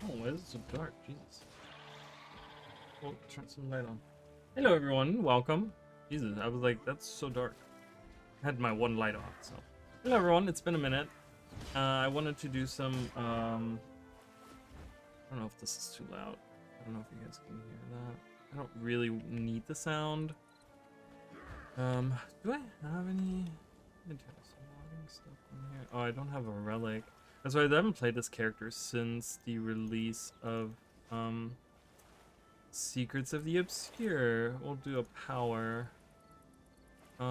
Oh, why is it so dark? Jesus. Well, turn some light on. Hello, everyone. Welcome. Jesus, I was like, that's so dark. I had my one light on, so. Hello, everyone. It's been a minute. I wanted to do some, I don't know if this is too loud. I don't know if you guys can hear that. I don't really need the sound. Do I have any... Let me turn some logging stuff in here. Oh, I don't have a relic. That's why I haven't played this character since the release of, Secrets of the Obscure. We'll do a power. I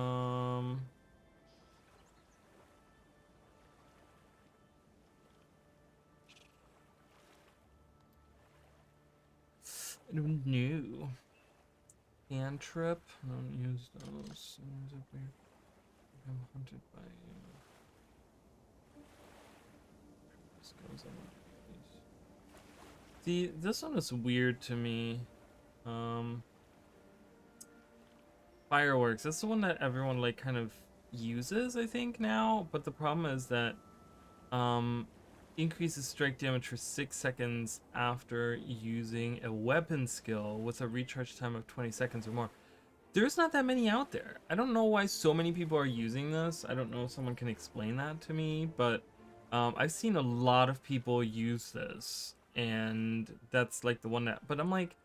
don't know. Cantrip. I don't use those. I'm hunted by you. This goes on. See, this one is weird to me. Fireworks. That's the one that everyone like kind of uses, I think, now. But the problem is that increases strike damage for 6 seconds after using a weapon skill with a recharge time of 20 seconds or more. There's not that many out there. I don't know why so many people are using this. I don't know if someone can explain that to me, but I've seen a lot of people use this, and that's like the one that, but I'm like,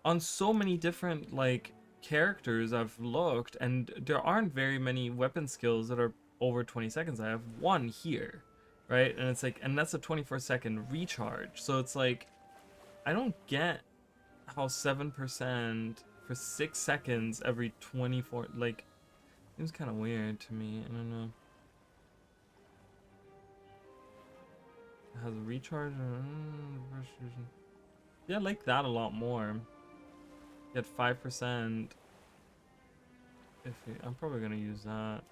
on so many different like characters I've looked, and there aren't very many weapon skills that are over 20 seconds. I have one here, right? And it's like, and that's a 24-second recharge. So it's like, I don't get how 7% for 6 seconds every 24, like, seems kind of weird to me. I don't know. It has a recharge. Yeah, I like that a lot more. Get 5%. I'm probably gonna use that.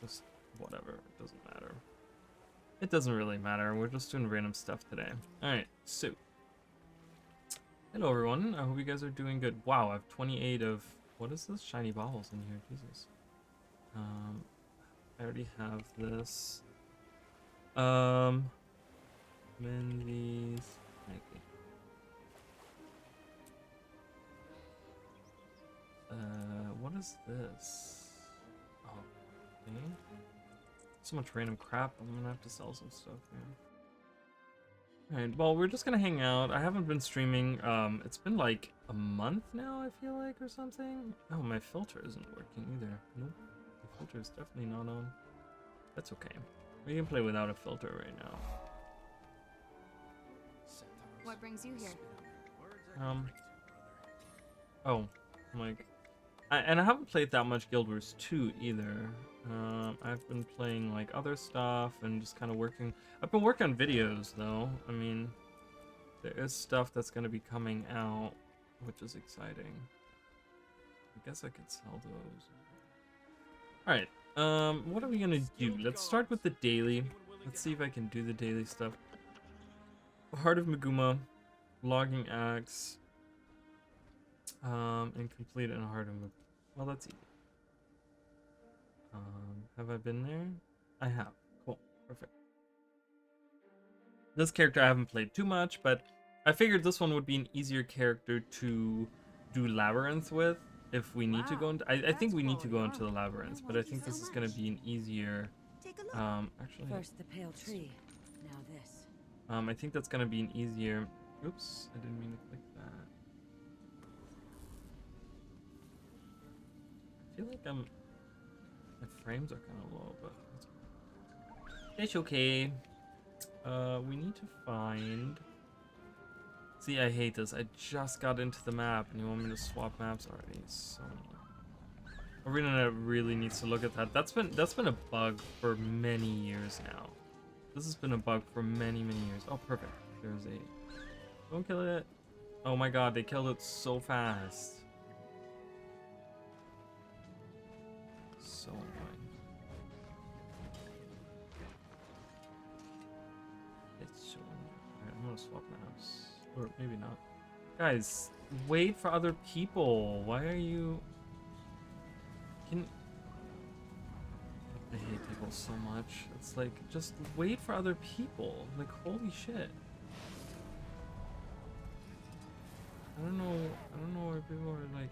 Just whatever. It doesn't matter. It doesn't really matter. We're just doing random stuff today. Alright, so. Hello, everyone. I hope you guys are doing good. Wow, I have 28 of... What is this? Shiny baubles in here. Jesus. I already have this. Menzies. Okay. What is this? Oh, okay. So much random crap. I'm gonna have to sell some stuff here. Alright, well, we're just gonna hang out. I haven't been streaming. It's been like a month now, I feel like, or something. Oh, my filter isn't working either. Nope. The filter is definitely not on. That's okay. We can play without a filter right now. What brings you here? Oh, I'm like... and I haven't played that much Guild Wars 2 either. I've been playing like other stuff and just kind of working. I've been working on videos though. I mean, there is stuff that's going to be coming out, which is exciting. I guess I could sell those. All right. What are we going to do? Let's start with the daily. Let's see if I can do the daily stuff. Heart of Maguma, Logging Axe, and complete in Heart of Maguma. Well, that's easy. Have I been there? I have. Cool. Perfect. This character I haven't played too much, but I figured this one would be an easier character to do Labyrinth with if we need to go into... I think we need to go into the Labyrinth, but I think this is going to be an easier... actually... First the pale tree, now this. I think that's going to be an easier... Oops, I didn't mean to click that. I feel like my frames are kind of low, but it's okay. We need to find... See, I hate this. I just got into the map, and you want me to swap maps already? So ArenaNet really needs to look at that. That's been a bug for many years now. This has been a bug for many years. Oh, perfect. There's a... Don't kill it. Oh my god, they killed it so fast. So annoying. It's so annoying. Alright, I'm gonna swap maps. Or maybe not. Guys, wait for other people. Why are you... I hate people so much. It's like, just wait for other people. Like, holy shit. I don't know why people are like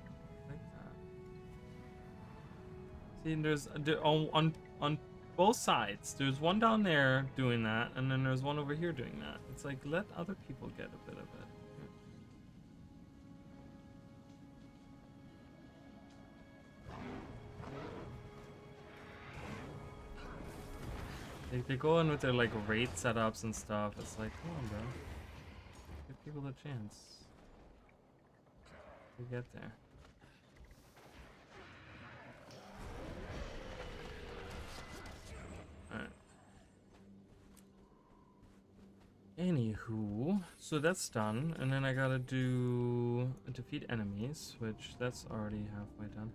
that. See, on both sides. There's one down there doing that, and then there's one over here doing that. It's like, let other people get a bit of it. They go in with their like rate setups and stuff. It's like, come on, bro. Give people a chance to get there. Alright. Anywho, so that's done, and then I gotta do defeat enemies, which that's already halfway done.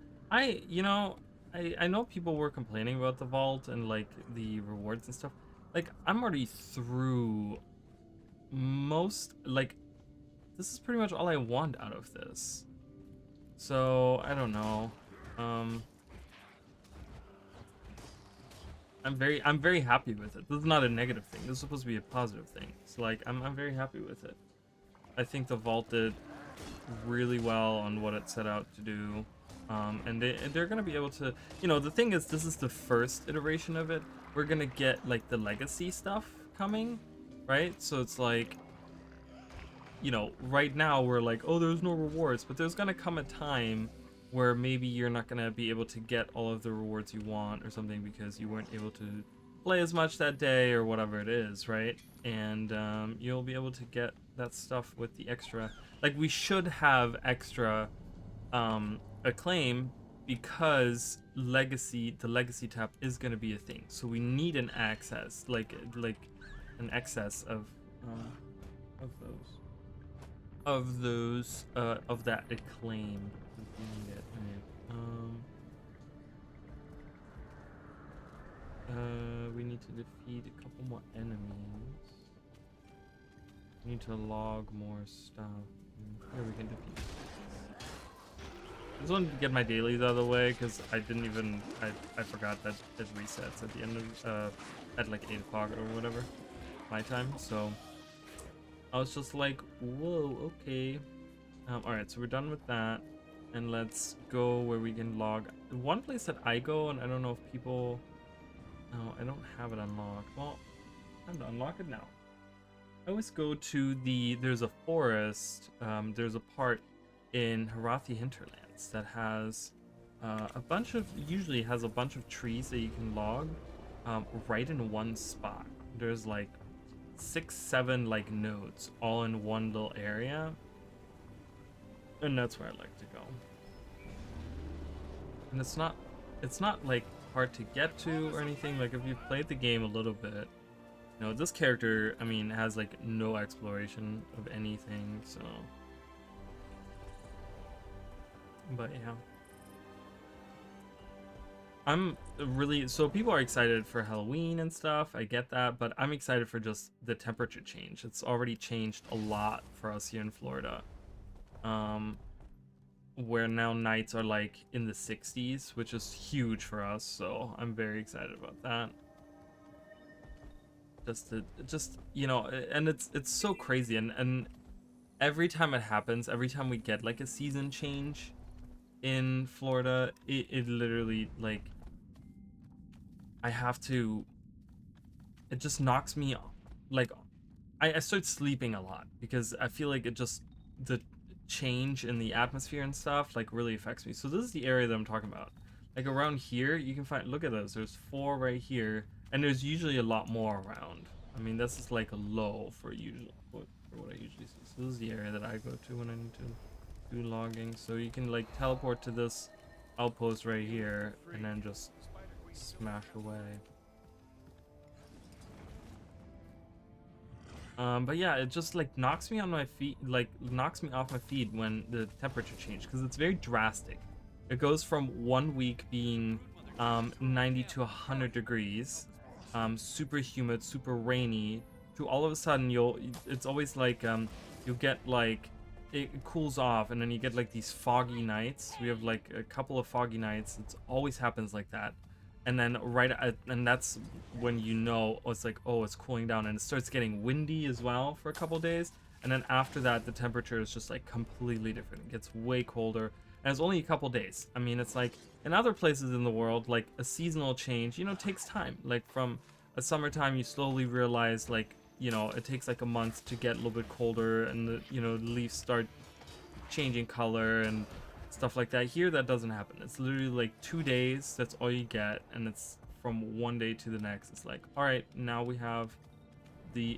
I know people were complaining about the vault and like the rewards and stuff. Like, I'm already through most, like, this is pretty much all I want out of this. So I don't know. I'm very happy with it. This is not a negative thing. This is supposed to be a positive thing. So like, I'm very happy with it. I think the vault did really well on what it set out to do. And they're gonna be able to, you know, the thing is, this is the first iteration of it. We're gonna get like the legacy stuff coming, right? So it's like, you know, right now we're like, oh, there's no rewards, but there's gonna come a time where maybe you're not gonna be able to get all of the rewards you want or something because you weren't able to play as much that day or whatever it is, right? And you'll be able to get that stuff with the extra, like, we should have extra acclaim because the legacy tab is going to be a thing, so we need an access, like an excess of that acclaim. We need it. We need to defeat a couple more enemies. We need to log more stuff. Here we can defeat. I just wanted to get my dailies out of the way because I didn't even, I forgot that it resets at the end of, at like 8 o'clock or whatever, my time. So I was just like, whoa, okay. Alright, so we're done with that. And let's go where we can log. One place that I go, and I don't know if people, no, I don't have it unlocked. Well, time to unlock it now. I always go to there's a forest, there's a part in Harathi Hinterlands that has usually has a bunch of trees that you can log right in one spot. There's like 6-7 like nodes all in one little area, and that's where I like to go. And it's not like hard to get to or anything. Like, if you've played the game a little bit, you know, this character, I mean, has like no exploration of anything, so. But yeah, I'm really, so people are excited for Halloween and stuff, I get that, but I'm excited for just the temperature change. It's already changed a lot for us here in Florida, where now nights are like in the 60s, which is huge for us, so I'm very excited about that. Just you know, and it's so crazy, and every time it happens, every time we get like a season change in Florida, it literally, like, it just knocks me off. Like, I start sleeping a lot because I feel like the change in the atmosphere and stuff like really affects me. So this is the area that I'm talking about. Like, around here you can find, look at those, there's 4 right here, and there's usually a lot more around. I mean, this is like a low for what I usually see. So this is the area that I go to when I need to do logging. So you can like teleport to this outpost right here and then just smash away. But yeah, it just like knocks me on my feet, like knocks me off my feet when the temperature change, because it's very drastic. It goes from 1 week being 90 to 100 degrees, super humid, super rainy, to all of a sudden it's always like you'll get like, it cools off and then you get like these foggy nights. We have like a couple of foggy nights. It always happens like that. And then and that's when, you know, it's like, oh, it's cooling down, and it starts getting windy as well for a couple days. And then after that, the temperature is just like completely different. It gets way colder, and it's only a couple days. I mean, it's like in other places in the world, like a seasonal change, you know, takes time. Like from a summertime, you slowly realize, like, you know, it takes like a month to get a little bit colder, and the, you know, the leaves start changing color and stuff like that. Here, that doesn't happen. It's literally like 2 days. That's all you get, and it's from one day to the next. It's like, all right, now we have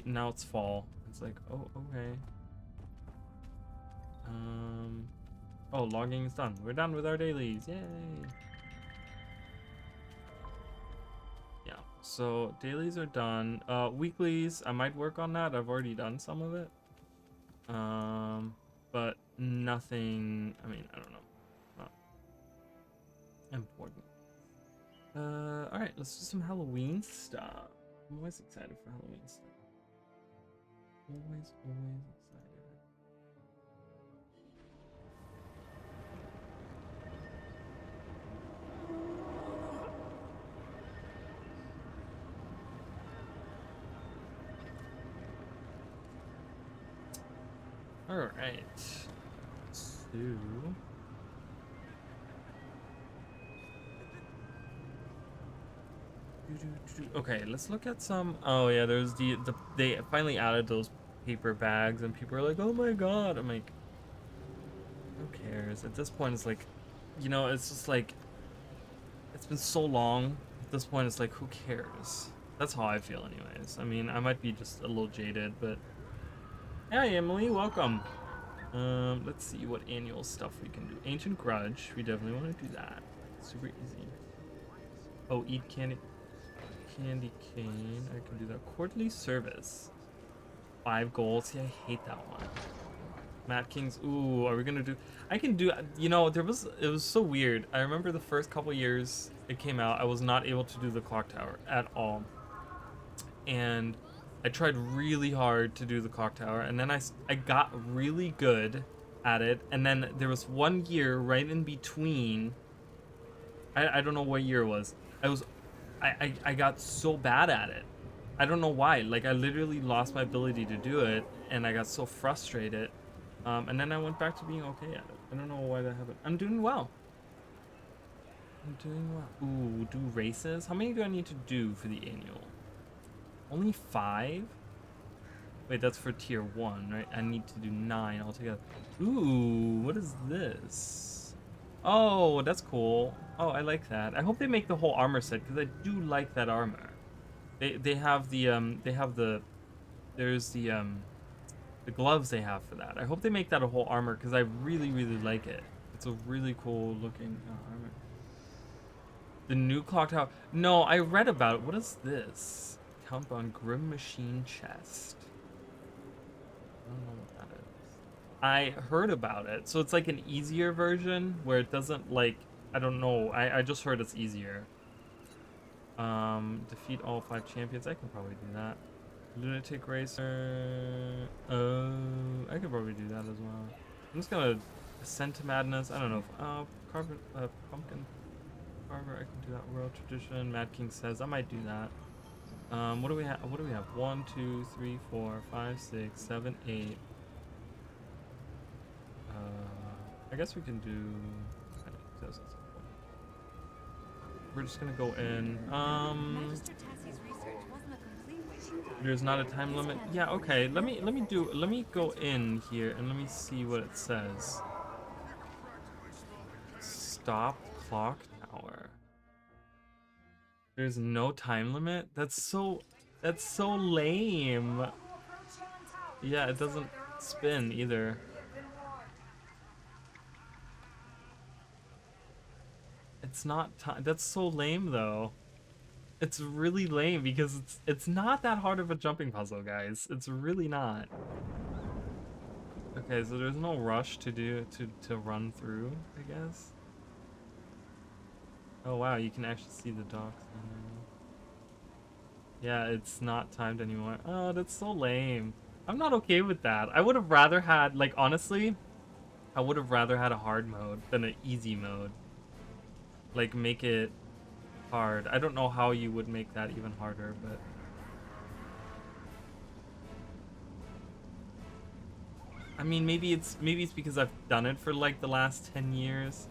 now it's fall. It's like, oh, okay. Oh, logging is done. We're done with our dailies. Yay. Yeah, so dailies are done. Weeklies, I might work on that. I've already done some of it. But nothing, I mean, I don't know. Not important. All right, let's do some Halloween stuff. I'm always excited for Halloween stuff. Always excited. All right. So okay, let's look at some. Oh yeah, there's they finally added those paper bags, and people are like, "Oh my god!" I'm like, who cares? At this point, it's like, you know, it's just like, it's been so long. At this point, it's like, who cares? That's how I feel, anyways. I mean, I might be just a little jaded, but hey, Emily, welcome. Let's see what annual stuff we can do. Ancient Grudge, we definitely want to do that. Super easy. Oh, eat candy cane. I can do that. Quarterly service. 5 gold. See, I hate that one. Matt King's. Ooh, are we gonna do? I can do. You know, it was so weird. I remember the first couple years it came out, I was not able to do the clock tower at all, and I tried really hard to do the clock tower, and then I got really good at it, and then there was 1 year right in between. I don't know what year it was. I got so bad at it. I don't know why. Like, I literally lost my ability to do it, and I got so frustrated. And then I went back to being okay at it. I don't know why that happened. I'm doing well. Ooh, do races? How many do I need to do for the annual? Only 5? Wait, that's for tier 1, right? I need to do 9 altogether. Ooh, what is this? Oh, that's cool. Oh, I like that. I hope they make the whole armor set, because I do like that armor. They have the there's the gloves they have for that. I hope they make that a whole armor, because I really like it. It's a really cool looking armor. The new clock tower. No, I read about it. What is this? Count on Grim Machine chest. I don't know what that is. I heard about it. So it's like an easier version where it doesn't, like, I don't know. I just heard it's easier. Defeat all 5 champions. I can probably do that. Lunatic Racer. I could probably do that as well. I'm just gonna Ascend to Madness. I don't know if Pumpkin Carver. I can do that. Royal Tradition. Mad King says I might do that. What do we have? 1, 2, 3, 4, 5, 6, 7, 8. I guess we can do. We're just gonna go in. There's not a time limit. Yeah, okay. Let me go in here and let me see what it says. Stop clock tower. There's no time limit? That's so lame. Yeah, it doesn't spin either. It's not time. That's so lame though. It's really lame because it's not that hard of a jumping puzzle, guys. It's really not. Okay, so there's no rush to run through, I guess. Oh wow, you can actually see the docks now. Yeah, it's not timed anymore. Oh, that's so lame. I'm not okay with that. I would have rather had, like, honestly, I would have rather had a hard mode than an easy mode. Like, make it hard. I don't know how you would make that even harder, but I mean, maybe it's because I've done it for like the last 10 years.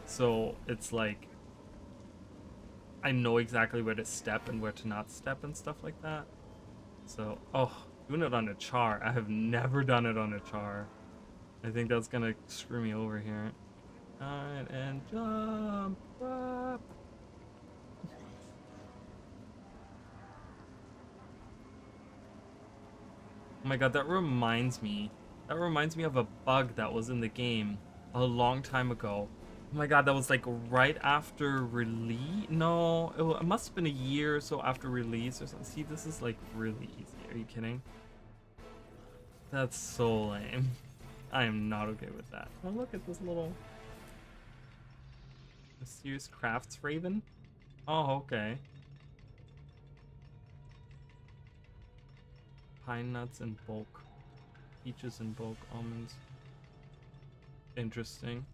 So it's like I know exactly where to step and where to not step and stuff like that. So, oh, doing it on a char. I have never done it on a char. I think that's gonna screw me over here. Alright, and jump up. Oh my god, that reminds me. That reminds me of a bug that was in the game a long time ago. Oh my god, that was like right after release? No, it must have been a year or so after release or something. See, this is like really easy. Are you kidding? That's so lame. I am not okay with that. Oh, look at this little mysterious crafts raven. Oh, okay. Pine nuts in bulk. Peaches in bulk. Almonds. Interesting.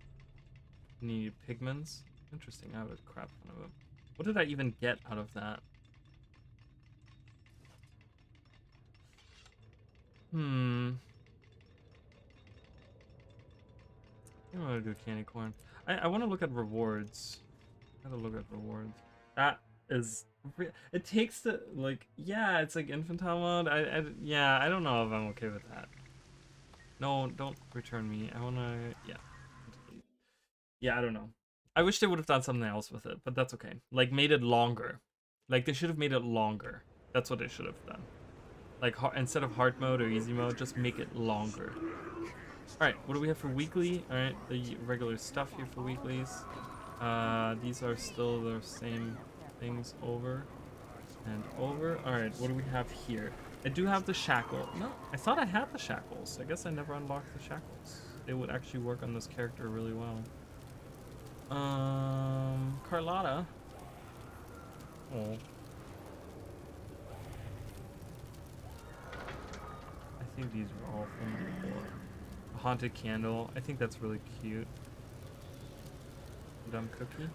Need pigments. Interesting. I have a crap ton of them. What did I even get out of that? I don't want to do candy corn. I want to look at rewards. Gotta look at rewards. That is... It takes the... Like, yeah, it's like infantile mode. Yeah, I don't know if I'm okay with that. No, don't return me. I want to... Yeah. Yeah, I don't know. I wish they would have done something else with it, but that's okay. Like, made it longer. Like, they should have made it longer. That's what they should have done. Like, instead of hard mode or easy mode, just make it longer. Alright, what do we have for weekly? Alright, the regular stuff here for weeklies. These are still the same things over and over. Alright, what do we have here? I do have the shackle. No, I thought I had the shackles. I guess I never unlocked the shackles. They would actually work on this character really well. Carlotta. Oh. I think these are all from before. A haunted candle. I think that's really cute. Dumb cookie.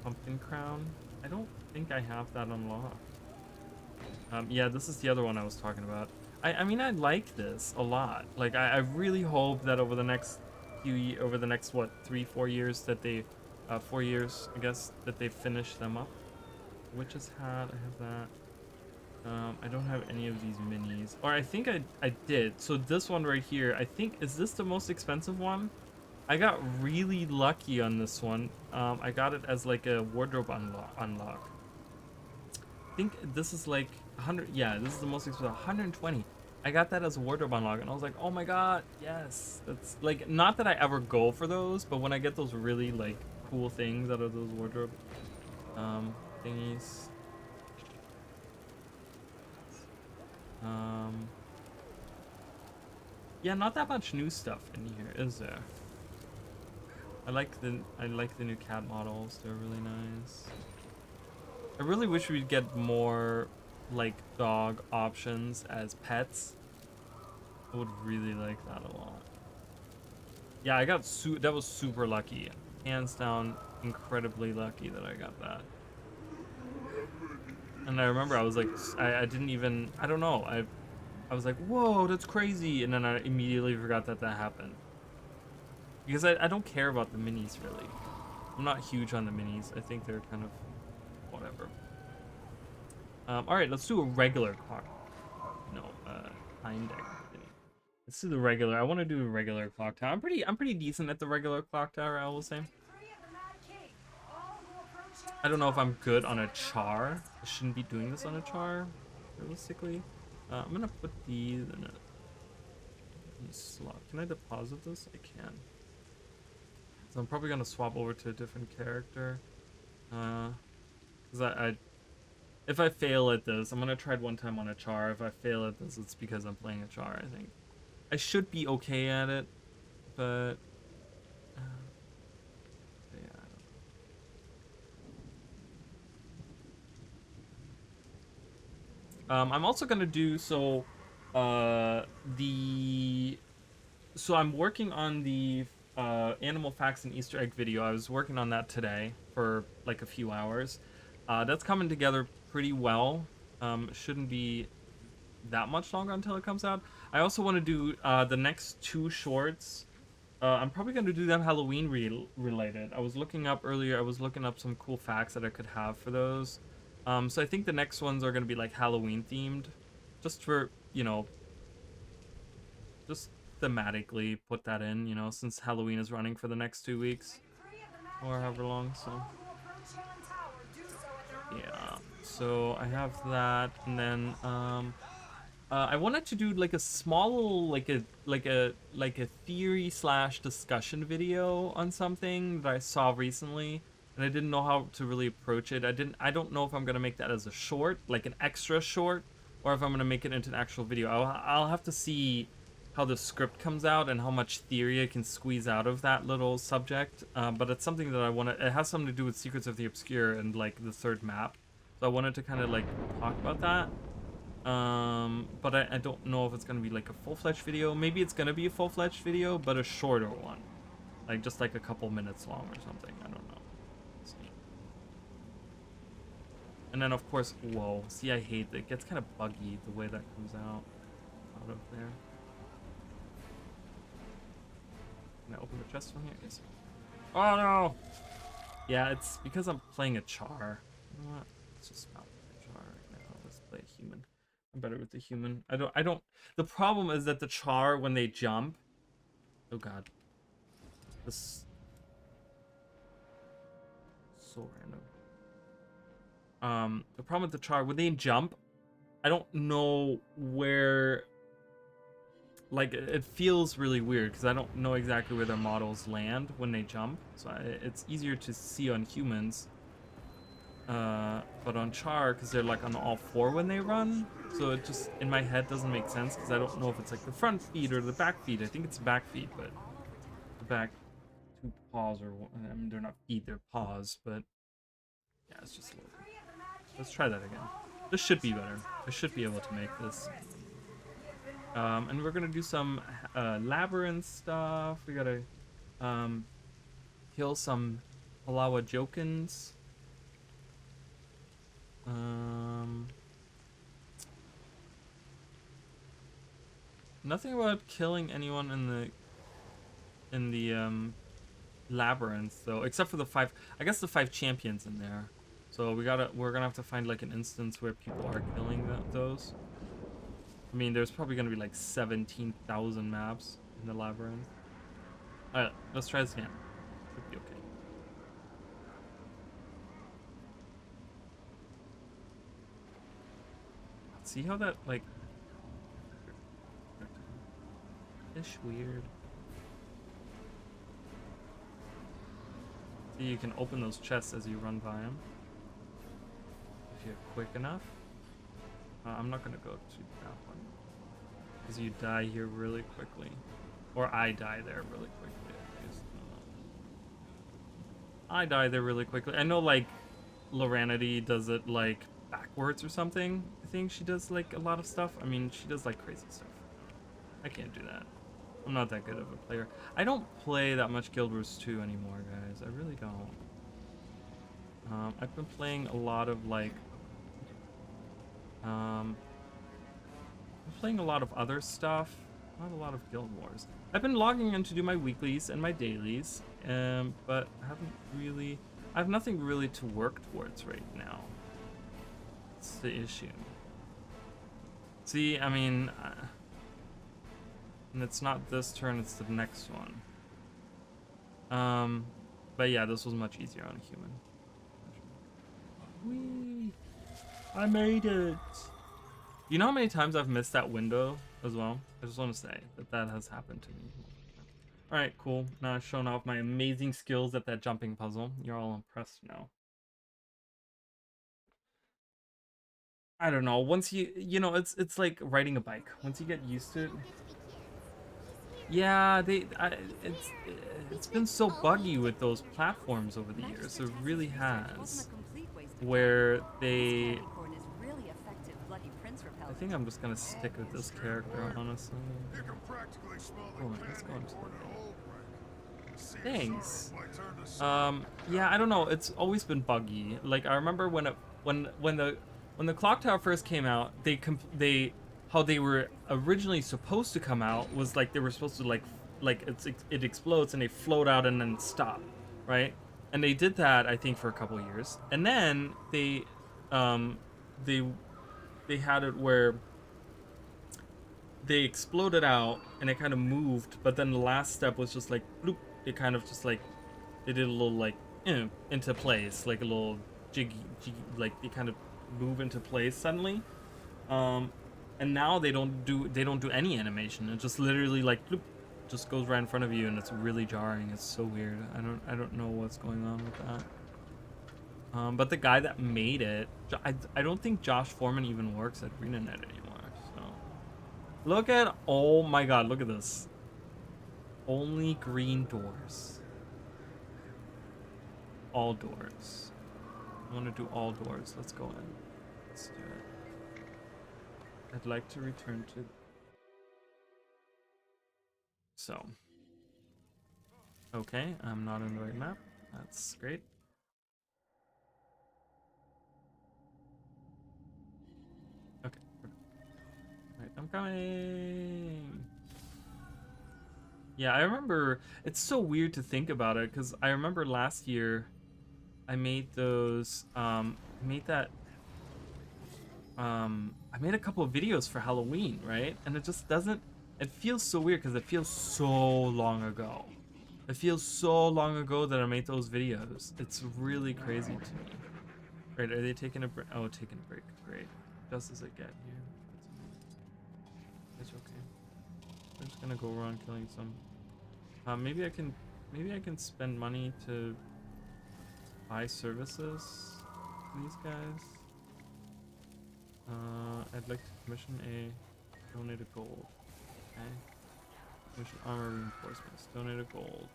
Pumpkin crown. I don't think I have that unlocked. Yeah, this is the other one I was talking about. I mean, I like this a lot. Like, I really hope that over the next what, 3-4 years that they, 4 years, I guess, that they finish them up. Witch's hat, I have that. I don't have any of these minis. Or I think I did. So this one right here, I think, is this the most expensive one? I got really lucky on this one. I got it as like a wardrobe unlock. I think this is like 100. Yeah, this is the most expensive. 120. I got that as a wardrobe unlock, and I was like, oh my god, yes. That's like, not that I ever go for those, but when I get those really like cool things out of those wardrobe thingies. Yeah, not that much new stuff in here, is there? I like the new cat models. They're really nice. I really wish we'd get more like dog options as pets. I would really like that a lot. Yeah, I got that was super lucky. Hands down, incredibly lucky that I got that. And I remember I was like, I didn't even, I don't know, I was like, whoa, that's crazy, and then I immediately forgot that happened. Because I don't care about the minis, really. I'm not huge on the minis. I think they're kind of whatever. Alright, let's do a regular clock. No, hind deck. Let's do the regular. I want to do a regular clock tower. I'm pretty decent at the regular clock tower, I will say. I don't know if I'm good on a char. I shouldn't be doing this on a char, realistically. I'm gonna put these in a slot. Can I deposit this? I can. So I'm probably gonna swap over to a different character. Cause if I fail at this, I'm gonna try it one time on a char. If I fail at this, it's because I'm playing a char, I think. I should be okay at it, but yeah. I'm also gonna do so. So I'm working on the animal facts and Easter egg video. I was working on that today for like a few hours. That's coming together pretty well. Shouldn't be that much longer until it comes out. I also want to do the next 2 shorts. I'm probably going to do them Halloween related. I was looking up earlier, I was looking up some cool facts that I could have for those. So I think the next ones are going to be like Halloween themed. Just for, you know, just thematically put that in, you know, since Halloween is running for the next 2 weeks. Or however long, so. Yeah, so I have that, and then, I wanted to do like a small, like a theory slash discussion video on something that I saw recently, and I didn't know how to really approach it. I don't know if I'm gonna make that as a short, like an extra short, or if I'm gonna make it into an actual video. I'll have to see how the script comes out and how much theory I can squeeze out of that little subject. But it's something that I want to. It has something to do with Secrets of the Obscure and like the 3rd map, so I wanted to kind of like talk about that. But I don't know if it's gonna be like a full-fledged video. Maybe it's gonna be a full-fledged video, but a shorter one, like just like a couple minutes long or something. I don't know. Let's see. And then of course, whoa, see, I hate that. It gets kind of buggy the way that comes out of there. Can I open the chest from here? Yes. Oh no! Yeah, it's because I'm playing a Char. You know what? Let's just not play a Char right now. Let's play a human. I'm better with the human. I don't. The problem is that the Char, when they jump. Oh god. This. So random. The problem with the Char, when they jump, I don't know where. Like, it feels really weird because I don't know exactly where their models land when they jump. So it's easier to see on humans. But on Char, because they're like on all 4 when they run. So it just, in my head, doesn't make sense because I don't know if it's like the front feet or the back feet. I think it's back feet, but the back 2 paws or, I mean, they're not feet, they're paws, but yeah, it's just a little bit. Let's try that again. This should be better. I should be able to make this. And we're gonna do some labyrinth stuff. We gotta kill some Halawa Jokins. Nothing about killing anyone in the labyrinth though, except for the 5. I guess the 5 champions in there. So we're gonna have to find like an instance where people are killing those. I mean, there's probably going to be like 17,000 maps in the labyrinth. Alright, let's try this again. Should be okay. See how that, like... Ish weird. See, you can open those chests as you run by them. If you're quick enough. I'm not going to go to that one. Because you die here really quickly. Or I die there really quickly. I die there really quickly. I know, like, Loranity does it, like, backwards or something. I think she does, like, a lot of stuff. I mean, she does, like, crazy stuff. I can't do that. I'm not that good of a player. I don't play that much Guild Wars 2 anymore, guys. I really don't. I've been playing a lot of, like... I'm playing a lot of other stuff, not a lot of Guild Wars. I've been logging in to do my weeklies and my dailies, but I have nothing really to work towards right now. That's the issue. See, I mean, and it's not this turn, it's the next one. But yeah, this was much easier on a human. Whee! I made it! You know how many times I've missed that window as well? I just want to say that has happened to me. Alright, cool. Now I've shown off my amazing skills at that jumping puzzle. You're all impressed now. I don't know. Once you know, it's like riding a bike. Once you get used to it. Yeah, it's been so buggy with those platforms over the years. It really has. Where they... I think I'm just gonna stick with this character, honestly. Oh, let's go into the... Thanks. Yeah, I don't know. It's always been buggy. Like, I remember when the Clock Tower first came out, they how they were originally supposed to come out was like they were supposed to like it explodes and they float out and then stop, right? And they did that I think for a couple of years, and then um they they had it where they exploded out and it kind of moved, but then the last step was just like bloop, it kind of just like they did a little like into place, like a little jiggy, like they kind of move into place suddenly. And now they don't do any animation. It just literally like bloop, just goes right in front of you, and it's really jarring. It's so weird. I don't know what's going on with that. But the guy that made it, I don't think Josh Foreman even works at GreenNet anymore. So look at, oh my god, look at this. Only green doors. All doors. I want to do all doors. Let's go in. Let's do it. I'd like to return to... So. Okay, I'm not in the right map. That's great. Okay. Right, I'm coming! Yeah, I remember... It's so weird to think about it, because I remember last year I made those... I made a couple of videos for Halloween, right? And it just doesn't... It feels so weird because it feels so long ago. It feels so long ago that I made those videos. It's really crazy to me. Right, are they taking a break? Oh, taking a break. Great. Just as I get here. It's okay. I'm just gonna go around killing some... maybe I can spend money to buy services for these guys. I'd like to commission a donated gold. Okay. Commission armor reinforcements. Donated gold.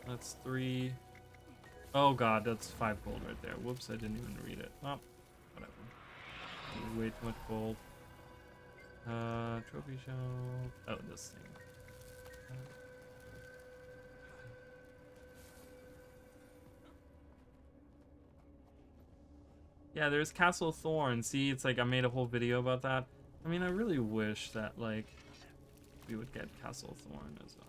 That's 3. Oh god, that's 5 gold right there. Whoops, I didn't even read it. Oh, whatever. Way too much gold. Trophy shelf. Oh, this thing. Yeah, there's Castle Thorn. See, it's like I made a whole video about that. I mean, I really wish that, like, we would get Castle Thorn as well.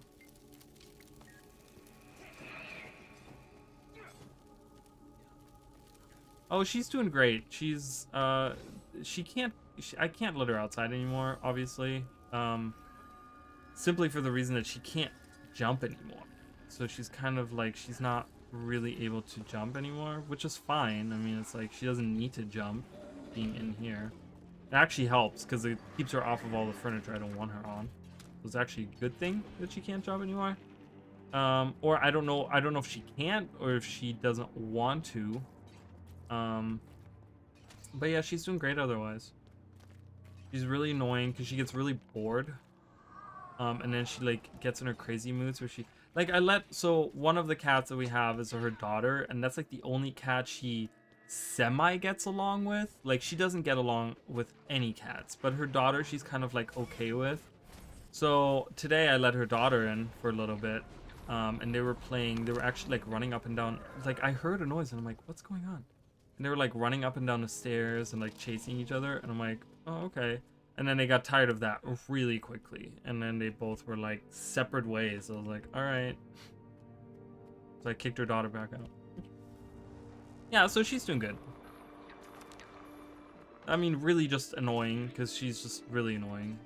Oh, she's doing great. She's, I can't let her outside anymore, obviously. Simply for the reason that she can't jump anymore. So she's kind of like, she's not really able to jump anymore, which is fine. I mean, it's like she doesn't need to jump being in here. It actually helps because it keeps her off of all the furniture I don't want her on. So it's actually a good thing that she can't jump anymore. Or I don't know if she can't or if she doesn't want to. But yeah, she's doing great otherwise. She's really annoying because she gets really bored. And then she like gets in her crazy moods where she like so one of the cats that we have is her daughter, and that's like the only cat she semi gets along with. Like she doesn't get along with any cats, but her daughter she's kind of like okay with. So today I let her daughter in for a little bit, and they were actually like running up and down. Like I heard a noise and I'm like, what's going on? And they were like running up and down the stairs and like chasing each other, and I'm like, oh, okay. And then they got tired of that really quickly, and then they both were like separate ways. I was like, all right. So I kicked her daughter back out. Yeah, so she's doing good. I mean, really just annoying because she's just really annoying.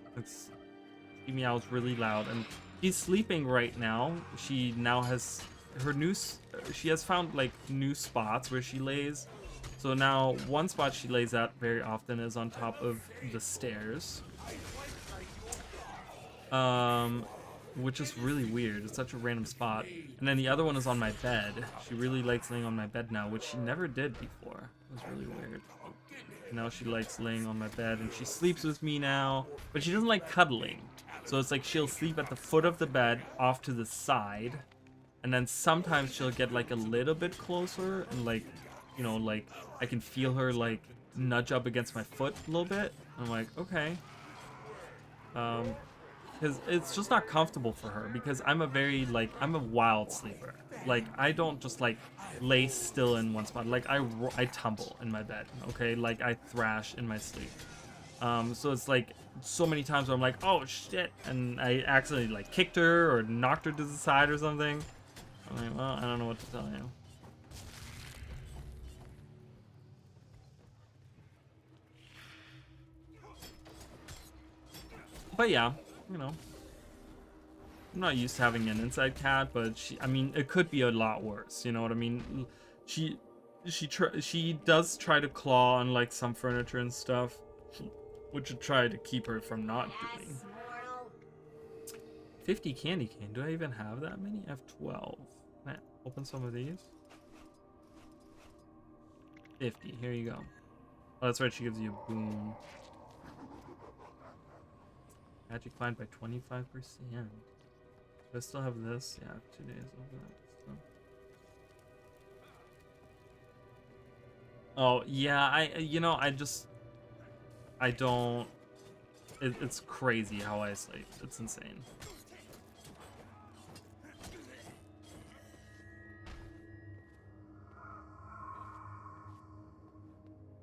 She meows really loud, and she's sleeping right now. She now has she has found like new spots where she lays. So now one spot she lays at very often is on top of the stairs, which is really weird. It's such a random spot. And then the other one is on my bed. She really likes laying on my bed now, which she never did before. It was really weird. Now she likes laying on my bed, and she sleeps with me now, but she doesn't like cuddling. So it's like she'll sleep at the foot of the bed off to the side, and then sometimes she'll get like a little bit closer and like, you know, like I can feel her like nudge up against my foot a little bit. I'm like, okay. Because it's just not comfortable for her, because I'm a wild sleeper. Like I don't just like lay still in one spot. Like I tumble in my bed, okay? Like I thrash in my sleep. So it's like so many times where I'm like, oh shit, and I accidentally like kicked her or knocked her to the side or something. I'm like, well, I don't know what to tell you. But yeah, you know, I'm not used to having an inside cat, but I mean, it could be a lot worse. You know what I mean? She, she does try to claw on like some furniture and stuff, which would try to keep her from not doing. 50 candy cane. Do I even have that many? I have 12. Can I open some of these? 50. Here you go. Oh, that's right. She gives you a boon. Magic find by 25%. Do I still have this? Yeah, 2 days of that. So. Oh, yeah, I don't, it's crazy how I sleep. It's insane.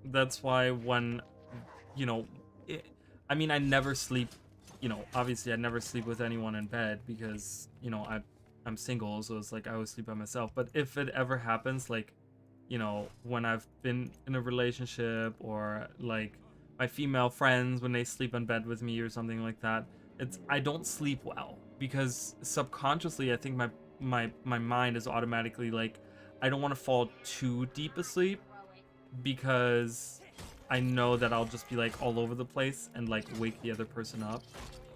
That's why when, you know, I mean, I never sleep, you know, obviously I never sleep with anyone in bed because, you know, I'm single, so it's like I always sleep by myself. But if it ever happens, like, you know, when I've been in a relationship or like my female friends when they sleep in bed with me or something like that, I don't sleep well because subconsciously I think my mind is automatically like I don't want to fall too deep asleep because I know that I'll just be like all over the place and like wake the other person up.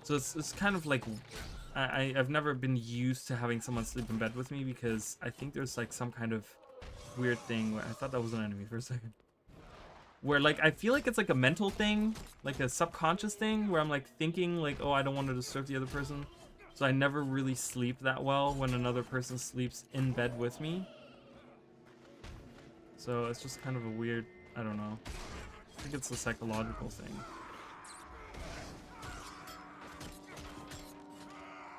So it's kind of like I've never been used to having someone sleep in bed with me because I think there's like some kind of weird thing where I thought that was an enemy for a second. Where like I feel like it's like a mental thing, like a subconscious thing where I'm like thinking like, oh, I don't want to disturb the other person. So I never really sleep that well when another person sleeps in bed with me. So it's just kind of a weird, I don't know. I think it's a psychological thing.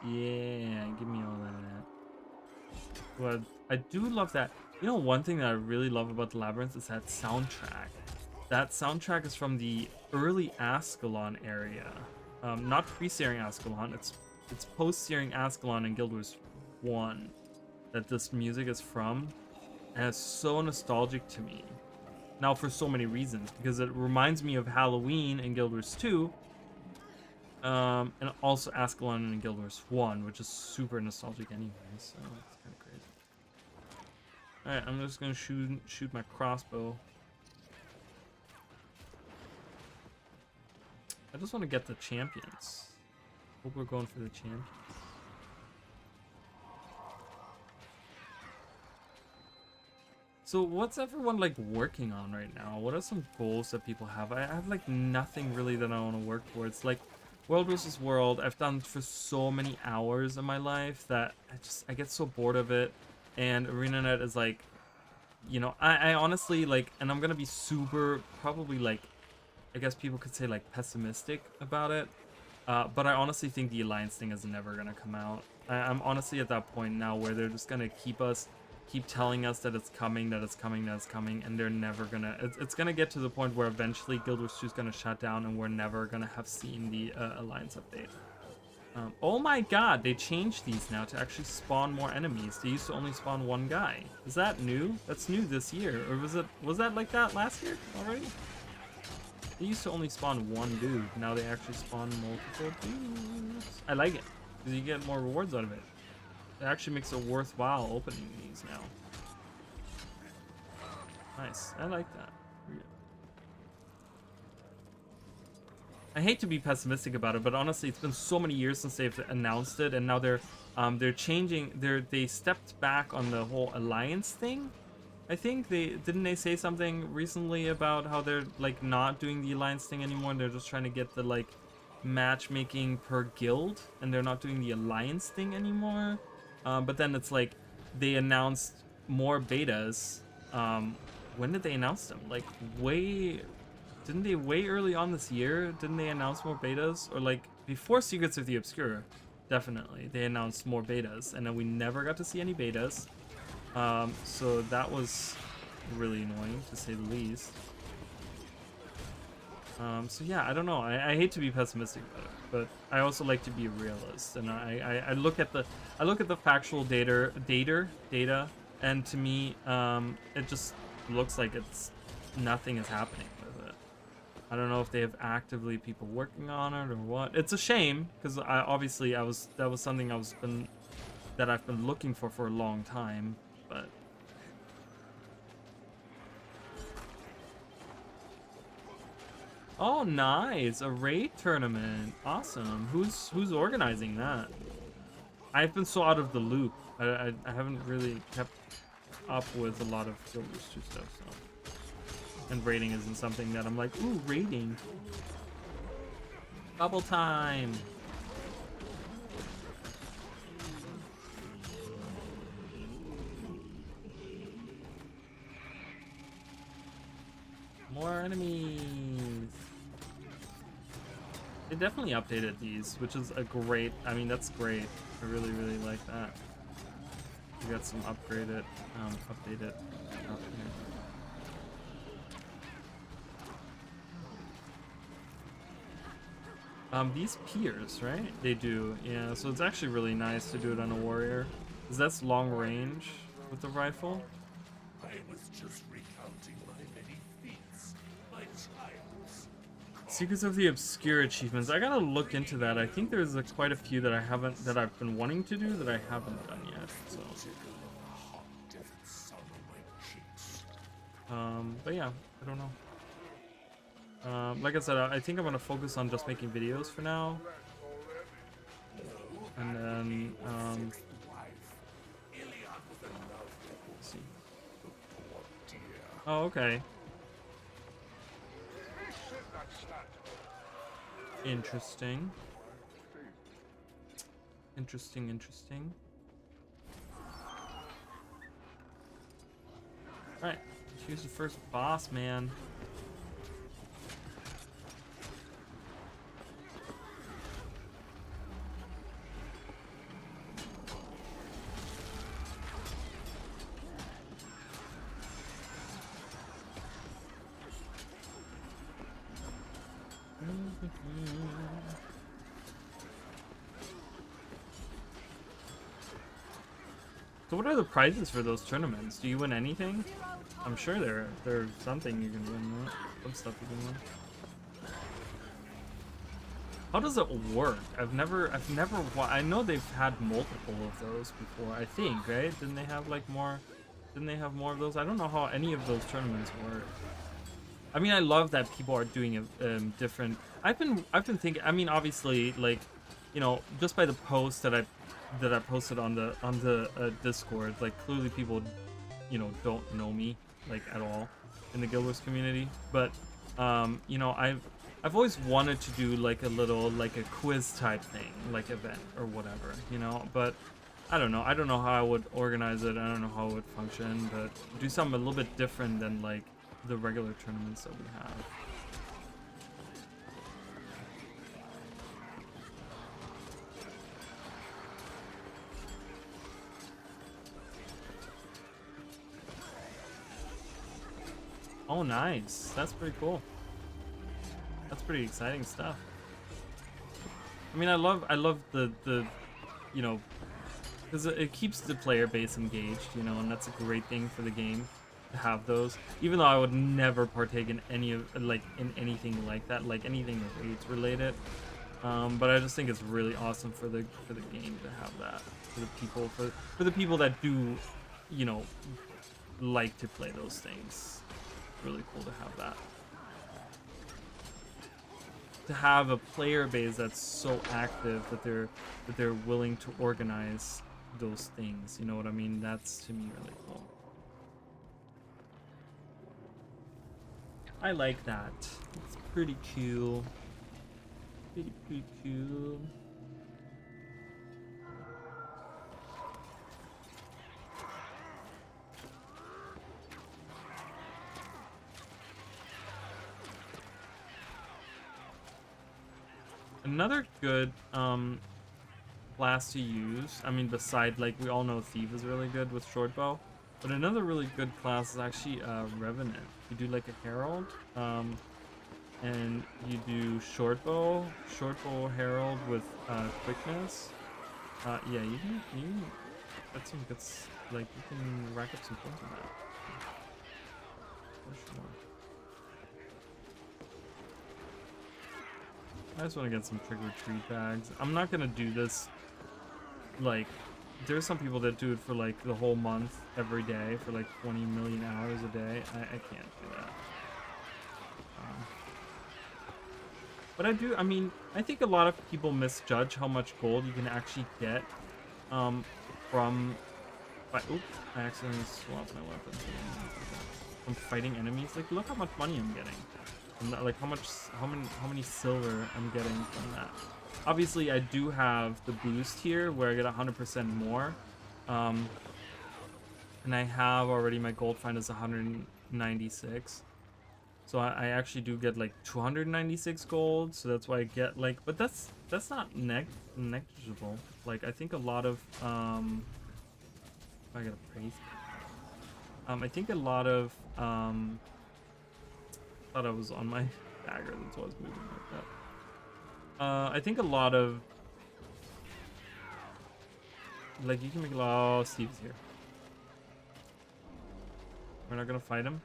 Yeah, give me all that. But I do love that. You know, one thing that I really love about the Labyrinth is that soundtrack. That soundtrack is from the early Ascalon area. Not pre-Searing Ascalon, it's post-Searing Ascalon in Guild Wars 1 that this music is from. And it's so nostalgic to me. Now for so many reasons, because it reminds me of Halloween in Guild Wars 2. And also Ascalon in Guild Wars 1, which is super nostalgic anyway, so it's kind of crazy. Alright, I'm just gonna shoot my crossbow. I just want to get the champions. Hope we're going for the champions. So what's everyone like working on right now? What are some goals that people have? I have like nothing really that I want to work towards. Like World vs. World, I've done for so many hours in my life that I get so bored of it. And ArenaNet is like, you know, I honestly like, and I'm gonna be super probably like, I guess people could say like pessimistic about it. But I honestly think the Alliance thing is never gonna come out. I'm honestly at that point now where they're just gonna keep telling us that it's coming, and they're never gonna, it's gonna get to the point where eventually Guild Wars 2 is gonna shut down and we're never gonna have seen the Alliance update. Oh my god, they changed these now to actually spawn more enemies. They used to only spawn one guy. Is that new? That's new this year. Or was that like that last year already? They used to only spawn one dude. Now they actually spawn multiple dudes. I like it, because you get more rewards out of it. It actually makes it worthwhile opening these now. Nice. I like that. I hate to be pessimistic about it, but honestly, it's been so many years since they've announced it, and now they're changing. They stepped back on the whole Alliance thing. I think didn't they say something recently about how they're like not doing the Alliance thing anymore, and they're just trying to get the like matchmaking per guild, and they're not doing the Alliance thing anymore. But then it's like they announced more betas. When did they announce them? Like didn't they way early on this year? Didn't they announce more betas? Or like before Secrets of the Obscure, definitely. They announced more betas, and then we never got to see any betas. So that was really annoying to say the least. So yeah, I don't know. I hate to be pessimistic about it, but I also like to be a realist, and I look at the factual data, and to me, it just looks like nothing is happening with it. I don't know if they have actively people working on it or what. It's a shame because obviously that was something that I've been looking for a long time, but. Oh, nice! A raid tournament. Awesome. Who's organizing that? I've been so out of the loop. I haven't really kept up with a lot of Guild Wars 2 stuff, so. And raiding isn't something that I'm like, ooh, raiding. Double time. More enemies. They definitely updated these, which is a great. I mean, that's great. I really, really like that. We got some updated stuff here. These piers, right? They do, yeah. So it's actually really nice to do it on a warrior, because that's long range with the rifle. I was just recounting my many feats, my triumphs. Secrets of the Obscure achievements. I gotta look into that. I think there's quite a few that I've been wanting to do that I haven't done yet. So. But yeah, I don't know. Like I said, I think I'm gonna focus on just making videos for now, and then let's see. Oh, okay. Interesting. Interesting. Alright, here's the first boss, man. So what are the prizes for those tournaments? Do you win anything? I'm sure there's something you can win, right? Some stuff you can win. How does it work? I've never I know they've had multiple of those before, I think, right? Didn't they have more of those? I don't know how any of those tournaments work. I mean, I love that people are doing different. I've been thinking. I mean, obviously, like, you know, just by the post that I posted on the Discord, like, clearly people, you know, don't know me like at all in the Guild Wars community. But you know, I've always wanted to do like a quiz type thing, like event or whatever, you know. But I don't know how I would organize it. I don't know how it would function, but do something a little bit different than like the regular tournaments that we have. Oh, nice. That's pretty cool. That's pretty exciting stuff. I mean, I love the you know, because it keeps the player base engaged, you know, and that's a great thing for the game to have those. Even though I would never partake in anything like that, like anything raids related. But I just think it's really awesome for the game to have that for the people that do, you know, like to play those things. Really cool to have that. To have a player base that's so active that they're willing to organize those things. You know what I mean? That's to me really cool. I like that. It's pretty cool. Pretty cool. Another good class to use, I mean, beside, like, we all know Thief is really good with short bow, but another really good class is actually Revenant. You do like a Herald, and you do short bow herald with quickness. Yeah, you can get some good like you can rack up some points on that. For sure. I just want to get some trick or treat bags. I'm not gonna do this like there's some people that do it for like the whole month every day for like 20 million hours a day. I can't do that. But I mean, I think a lot of people misjudge how much gold you can actually get from oops, I accidentally swapped my weapon. From fighting enemies. Like, look how much money I'm getting. And like how many silver I'm getting from that. Obviously, I do have the boost here where I get 100% more. And I have already my gold find is 196. So I actually do get like 296 gold, so that's why I get like, but that's not negligible. Like I think a lot of I gotta praise. I think a lot of thought I was on my dagger, that's why I was moving like that. I think a lot of like you can make a lot. Oh, Steve's here. We're not gonna fight him.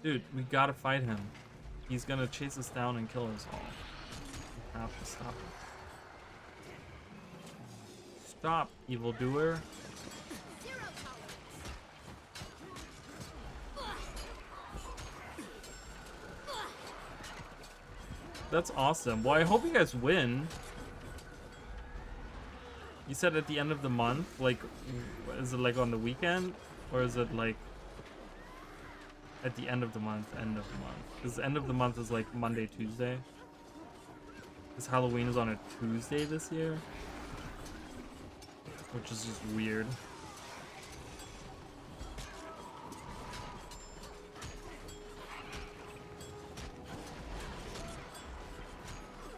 Dude, we gotta fight him. He's gonna chase us down and kill us all. We have to stop him. Stop, evildoer. That's awesome. Well, I hope you guys win. You said at the end of the month? Like, is it like on the weekend? Or is it like at the end of the month, because end of the month is like Monday, Tuesday. Because Halloween is on a Tuesday this year, which is just weird.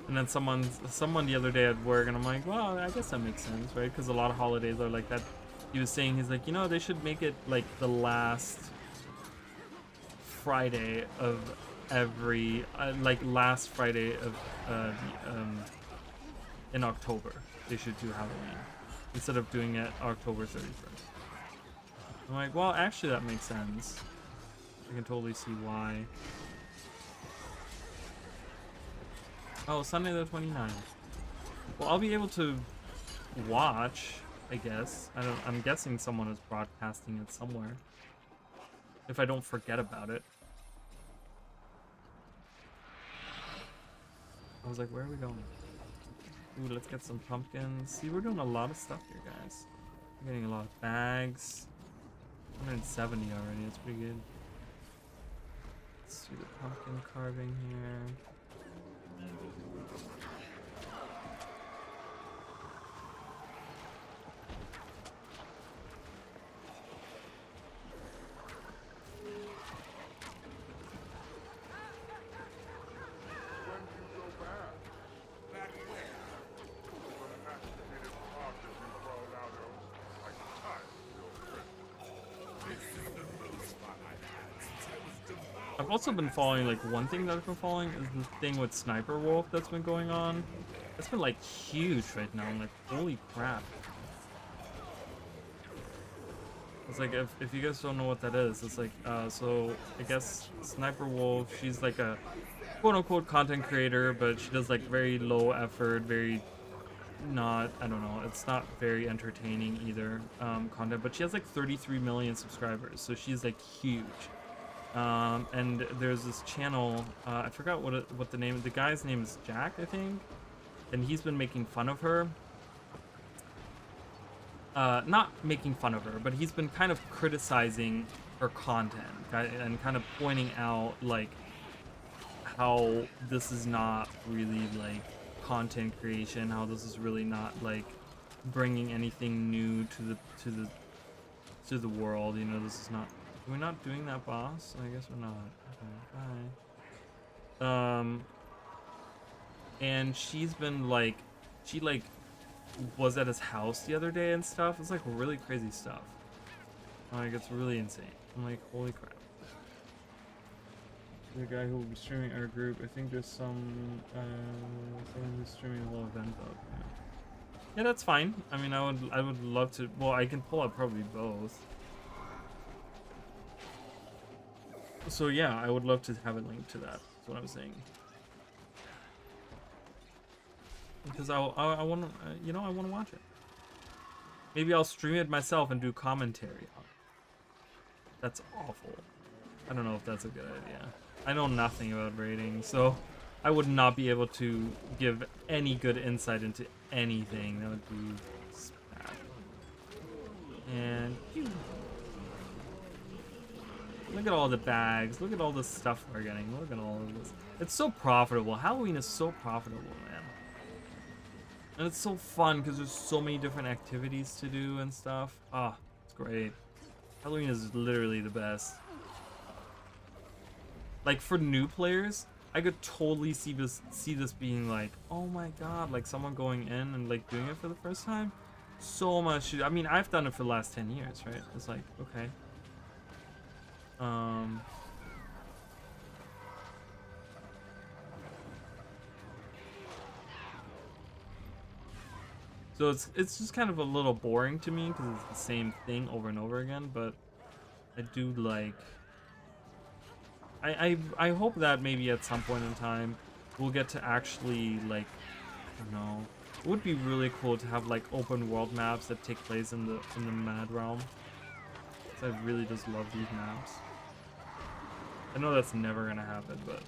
And then someone the other day at work, and I'm like, well, I guess that makes sense, right? Because a lot of holidays are like that. He was saying, he's like, you know, they should make it like the last Friday of every like last Friday of in October they should do Halloween instead of doing it October 31st. I'm like, well, actually that makes sense. I can totally see why. Oh, Sunday the 29th. Well, I'll be able to watch, I guess. I'm guessing someone is broadcasting it somewhere if I don't forget about it. I was like, where are we going? Ooh, let's get some pumpkins. See, we're doing a lot of stuff here, guys. We're getting a lot of bags. 170 already, that's pretty good. Let's do the pumpkin carving here. I've also been following, like, one thing that I've been following is the thing with Sniper Wolf that's been going on. It's been, like, huge right now. I'm like, holy crap. It's like, if you guys don't know what that is, it's like, so, I guess Sniper Wolf, she's like a quote-unquote content creator, but she does, like, very low effort, very not, I don't know, it's not very entertaining either, content, but she has, like, 33 million subscribers, so she's, like, huge. And there's this channel, I forgot what the name, the guy's name is Jack, I think, and he's been making fun of her. Not making fun of her, but he's been kind of criticizing her content and kind of pointing out, like, how this is not really, like, content creation, how this is really not, like, bringing anything new to the world, you know, this is not. We're not doing that, boss? I guess we're not. Okay, bye. And she's been like, she like was at his house the other day and stuff. It's like really crazy stuff. Like, it's really insane. I'm like, holy crap. The guy who will be streaming our group. I think there's someone who's streaming the whole event up. Yeah, that's fine. I mean, I would love to. Well, I can pull up probably both. So yeah, I would love to have a link to that. That's what I'm saying. Because I want to, you know, I want to watch it. Maybe I'll stream it myself and do commentary on it. That's awful. I don't know if that's a good idea. I know nothing about raiding, so I would not be able to give any good insight into anything. That would be bad. And look at all the bags. Look at all the stuff we're getting. Look at all of this. It's so profitable. Halloween is so profitable, man. And it's so fun because there's so many different activities to do and stuff. Ah, it's great. Halloween is literally the best. Like for new players, I could totally see this being like, oh my god, like someone going in and like doing it for the first time. So much. I mean, I've done it for the last 10 years, right? It's like, okay. So it's just kind of a little boring to me because it's the same thing over and over again, but I do like. I hope that maybe at some point in time we'll get to actually like, I don't know. It would be really cool to have like open world maps that take place in the Mad Realm. 'Cause I really just love these maps. I know that's never gonna happen, but.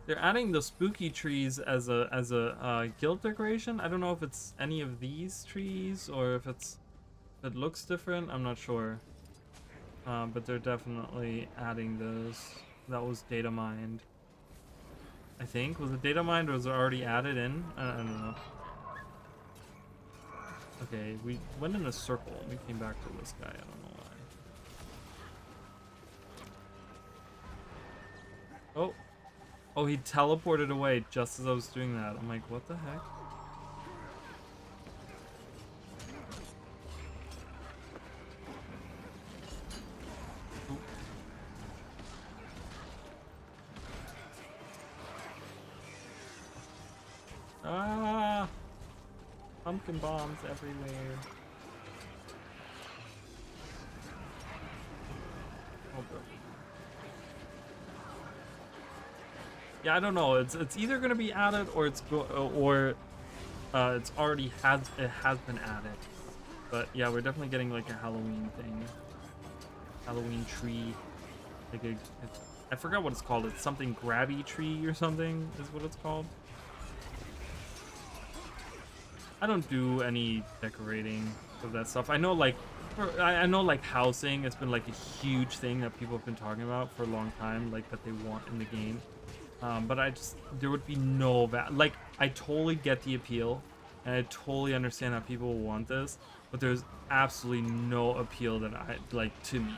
They're adding the spooky trees as a guild decoration. I don't know if it's any of these trees or if it looks different. I'm not sure. But they're definitely adding those. That was data mined. I think. Was it data mined or was it already added in? I don't know. Okay, we went in a circle and we came back to this guy. I don't know why. Oh. Oh, he teleported away just as I was doing that. I'm like, what the heck? Oop. Ah! Pumpkin bombs everywhere. Oh, bro. Yeah, I don't know. It's either gonna be added or it's already has been added. But yeah, we're definitely getting like a Halloween thing, Halloween tree. Like I forgot what it's called. It's something grabby tree or something is what it's called. I don't do any decorating of that stuff. I know like housing. It's been like a huge thing that people have been talking about for a long time, like that they want in the game. But there would be no like, I totally get the appeal, and I totally understand how people want this, but there's absolutely no appeal that to me.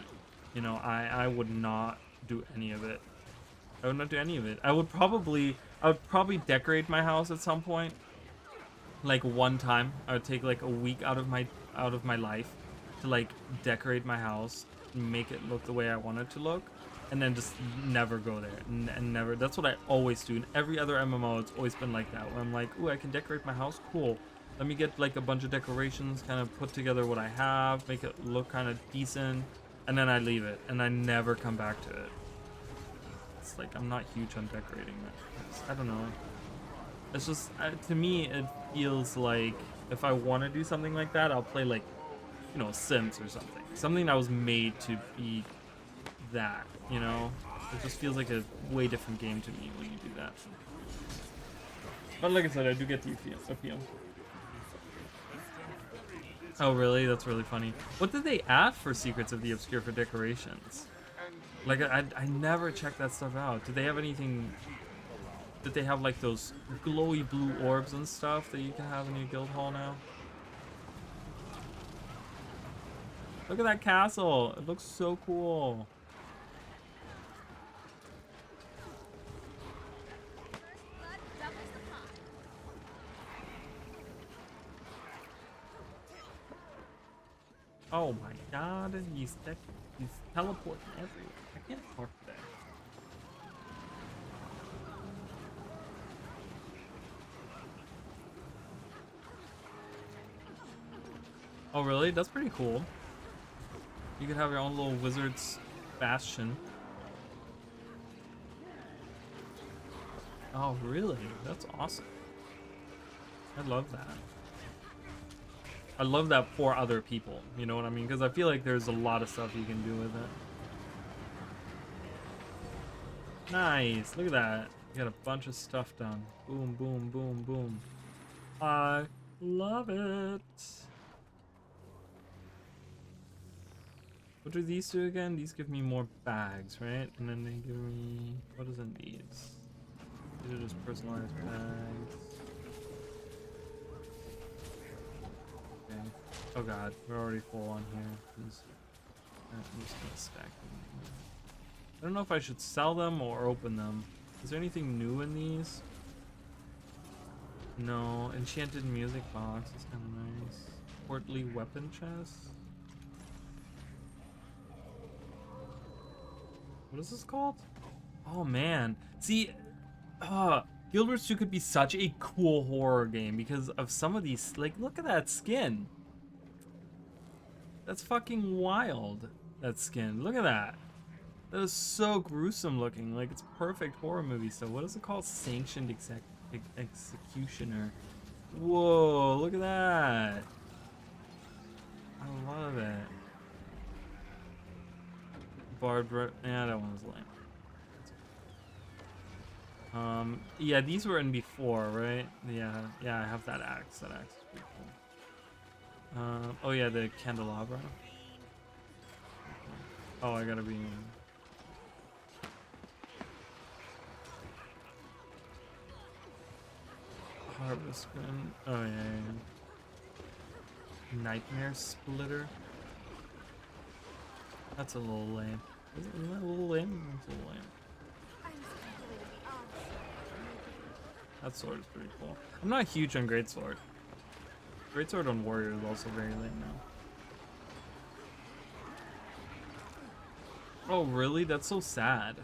You know, I would not do any of it. I would not do any of it. I would probably decorate my house at some point. Like one time, I would take like a week out of my life to like decorate my house, make it look the way I want it to look. And then just never go there, and never. That's what I always do. In every other MMO, it's always been like that. Where I'm like, ooh, I can decorate my house, cool. Let me get like a bunch of decorations, kind of put together what I have, make it look kind of decent, and then I leave it, and I never come back to it. It's like I'm not huge on decorating that. I don't know. It's just to me, it feels like if I want to do something like that, I'll play like, you know, Sims or something that was made to be that, you know. It just feels like a way different game to me when you do that. But like I said, I do get the appeal. Oh really? That's really funny. What did they add for Secrets of the Obscure for decorations? Like I never checked that stuff out. Did they have anything? Did they have like those glowy blue orbs and stuff that you can have in your guild hall now? Look at that castle. It looks so cool. Oh my god, he's teleporting everywhere. I can't talk today. Oh really? That's pretty cool. You could have your own little wizard's bastion. Oh really? That's awesome. I love that. I love that for other people, you know what I mean? Because I feel like there's a lot of stuff you can do with it. Nice, look at that. You got a bunch of stuff done. Boom, boom, boom, boom. I love it. What do these do again? These give me more bags, right? And then they give me, what is in these? These are just personalized bags. Okay. Oh god, we're already full on here. I'm just gonna stack them. I don't know if I should sell them or open them. Is there anything new in these? No. Enchanted music box is kind of nice. Portly weapon chest. What is this called? Oh man. See, Guild Wars 2 could be such a cool horror game because of some of these. Like, look at that skin. That's fucking wild. That skin. Look at that. That is so gruesome looking. Like, it's perfect horror movie stuff. What is it called? Sanctioned Executioner. Whoa, look at that. I love it. Barbara. Yeah, that one was lame. Yeah, these were in before, right? Yeah, I have that axe. That axe is pretty cool. Oh yeah, the candelabra. Oh, I gotta be. Harvest gun. Oh yeah. Nightmare splitter. That's a little lame. Isn't that a little lame? That's a little lame. That sword is pretty cool. I'm not huge on Greatsword. Greatsword on Warrior is also very lame now. Oh really? That's so sad.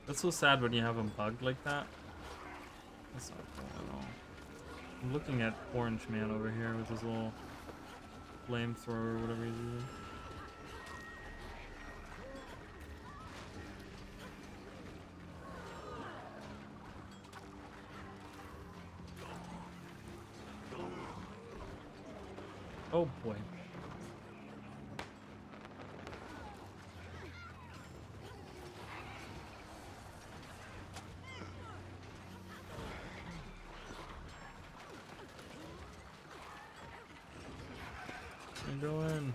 That's so sad when you have them bugged like that. That's not cool at all. I'm looking at Orange Man over here with his little flamethrower or whatever he's using. Oh boy. I'm going.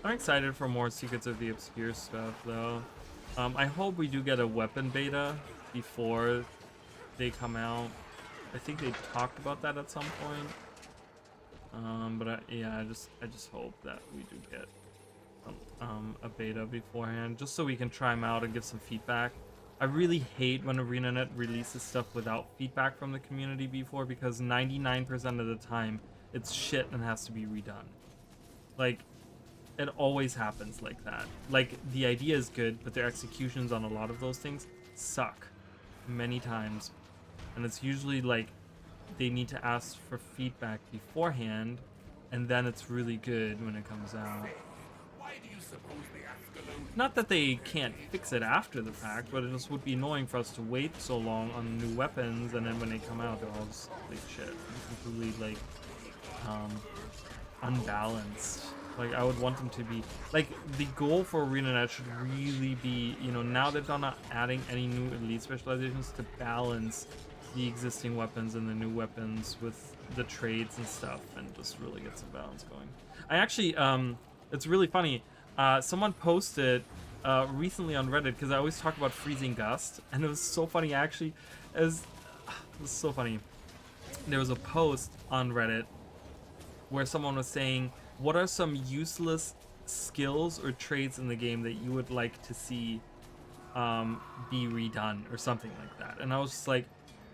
I'm excited for more Secrets of the Obscure stuff, though. I hope we do get a weapon beta before they come out. I think they talked about that at some point. But yeah, I just hope that we do get a beta beforehand, just so we can try them out and give some feedback. I really hate when ArenaNet releases stuff without feedback from the community before, because 99% of the time it's shit and has to be redone. Like, it always happens like that. Like, the idea is good, but their executions on a lot of those things suck many times. And it's usually like they need to ask for feedback beforehand, and then it's really good when it comes out. Why do you suppose the Ascalon Not that they can't fix it after the fact, but it just would be annoying for us to wait so long on new weapons, and then when they come out, they're all just like shit, and completely like unbalanced. Like, I would want them to be like, the goal for ArenaNet should really be, you know, now that they're not adding any new elite specializations, to balance the existing weapons and the new weapons with the trades and stuff, and just really get some balance going. I actually, it's really funny. Someone posted recently on Reddit, because I always talk about Freezing Gust, and it was so funny. Actually, it was so funny. There was a post on Reddit where someone was saying, what are some useless skills or traits in the game that you would like to see be redone or something like that. And I was just like,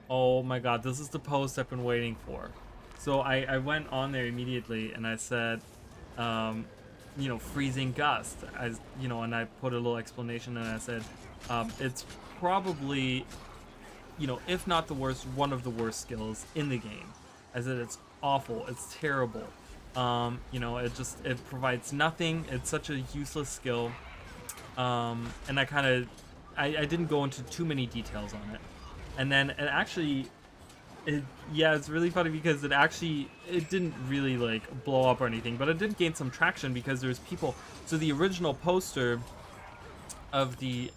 oh my god, this is the post I've been waiting for. So I went on there immediately and I said, you know, freezing gust, as you know, and I put a little explanation and I said, it's probably, you know, if not the worst, one of the worst skills in the game. I said it's awful, it's terrible. You know, it provides nothing. It's such a useless skill. And I didn't go into too many details on it. And then it actually, yeah, it's really funny because it didn't really like blow up or anything, but it did gain some traction because there's people. So the original poster of the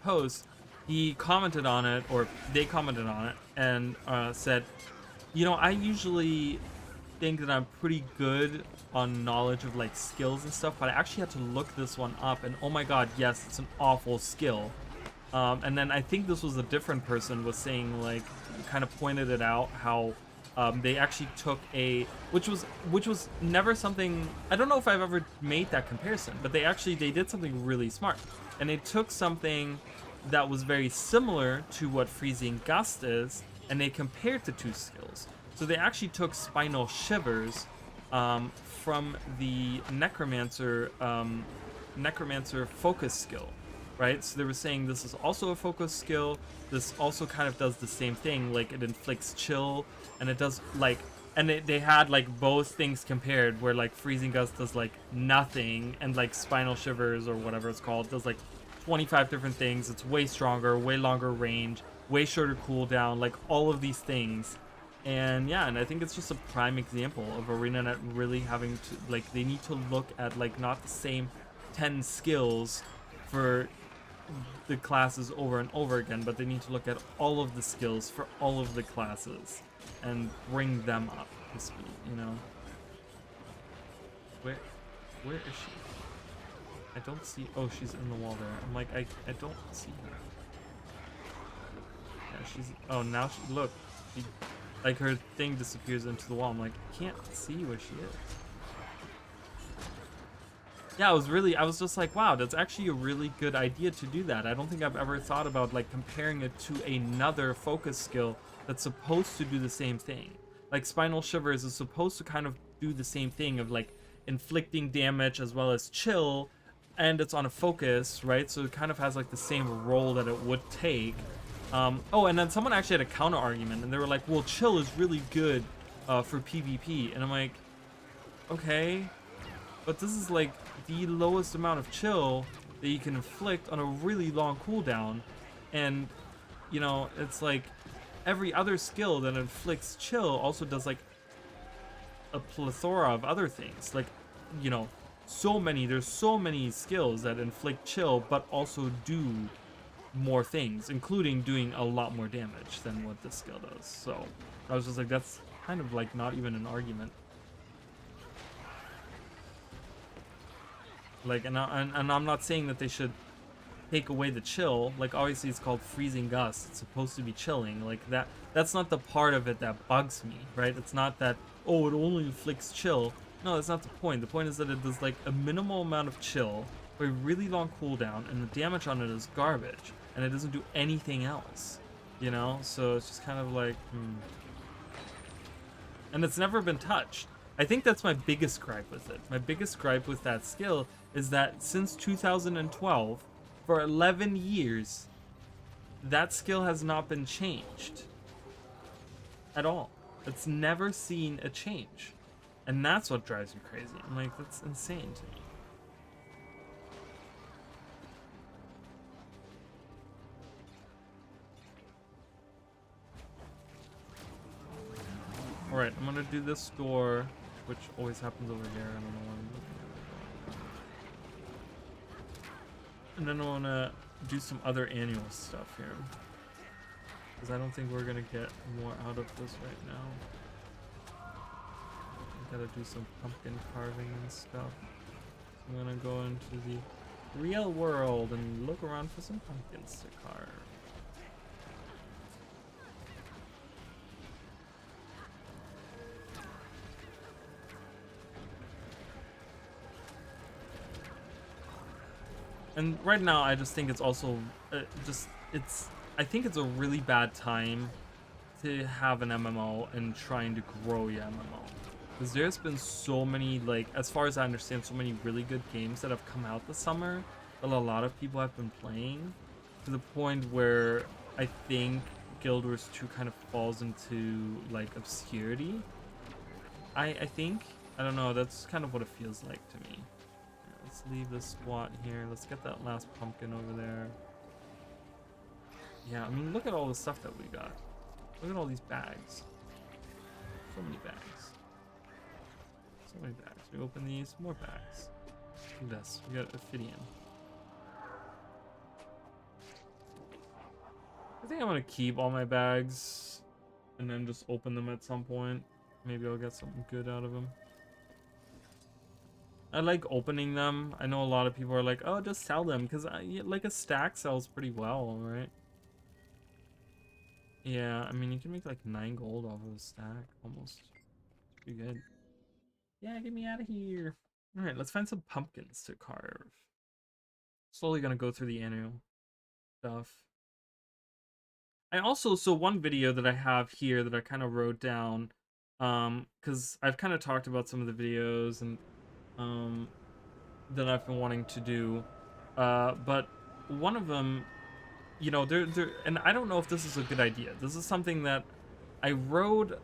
post, he commented on it, or they commented on it, and said, you know, I usually think that I'm pretty good on knowledge of like skills and stuff, but I actually had to look this one up, and oh my god, yes, it's an awful skill. And then I think this was a different person was saying, like, kind of pointed it out how they actually took which was never something, I don't know if I've ever made that comparison, but they did something really smart, and they took something that was very similar to what freezing gust is, and they compared the two skills. So they actually took spinal shivers from the necromancer focus skill, right? So they were saying this is also a focus skill. This also kind of does the same thing, like it inflicts chill, and it does like, and they had like both things compared, where like freezing gust does like nothing, and like spinal shivers or whatever it's called does like 25 different things. It's way stronger, way longer range, way shorter cooldown, like all of these things. And yeah, and I think it's just a prime example of ArenaNet really having to, like, they need to look at like not the same 10 skills for the classes over and over again, but they need to look at all of the skills for all of the classes and bring them up to speed, you know? Where is she? I don't see, oh, she's in the wall there. I'm like, I don't see her. Yeah, she's, oh, now she, look, she, like her thing disappears into the wall. I'm like, I can't see where she is. Yeah, I was just like, wow, that's actually a really good idea to do that. I don't think I've ever thought about like comparing it to another focus skill that's supposed to do the same thing. Like Spinal Shivers is supposed to kind of do the same thing of like inflicting damage as well as chill, and it's on a focus, right? So it kind of has like the same role that it would take. Oh, and then someone actually had a counter argument, and they were like, well, chill is really good for PvP. And I'm like, okay, but this is like the lowest amount of chill that you can inflict on a really long cooldown. And, you know, it's like every other skill that inflicts chill also does like a plethora of other things. Like, you know, there's so many skills that inflict chill, but also do more things, including doing a lot more damage than what this skill does. So I was just like, that's kind of like not even an argument. Like, and I'm not saying that they should take away the chill. Like, obviously it's called freezing gust. It's supposed to be chilling. Like that's not the part of it that bugs me, right? It's not that, oh, it only inflicts chill. No, that's not the point. The point is that it does like a minimal amount of chill for a really long cooldown, and the damage on it is garbage, and it doesn't do anything else, you know? So it's just kind of like, and it's never been touched. I think that's my biggest gripe with it. My biggest gripe with that skill is that since 2012, for 11 years, that skill has not been changed at all. It's never seen a change. And that's what drives me crazy. I'm like, that's insane to me. Alright, I'm gonna do this door, which always happens over here. I don't know why I'm looking at it. And then I wanna do some other annual stuff here, because I don't think we're gonna get more out of this right now. Gotta do some pumpkin carving and stuff. I'm gonna go into the real world and look around for some pumpkins to carve. And right now, I just think it's also I think it's a really bad time to have an MMO and trying to grow your MMO. Because there's been so many, like, as far as I understand, so many really good games that have come out this summer that a lot of people have been playing, to the point where I think Guild Wars 2 kind of falls into, like, obscurity. I think. I don't know, that's kind of what it feels like to me. Let's leave this squat here. Let's get that last pumpkin over there. Yeah, I mean, look at all the stuff that we got. Look at all these bags. So many bags. So many bags. We open these, more bags. Look at this. We got Ophidian. I think I'm gonna keep all my bags and then just open them at some point. Maybe I'll get something good out of them. I like opening them. I know a lot of people are like, oh, just sell them, because like a stack sells pretty well, right? Yeah, I mean, you can make like 9 gold off of a stack, almost. Pretty good. Yeah, get me out of here. All right, let's find some pumpkins to carve. Slowly gonna go through the annual stuff. I also, so one video that I have here that I kind of wrote down, because I've kind of talked about some of the videos and that I've been wanting to do, but one of them, you know, and I don't know if this is a good idea. This is something that I wrote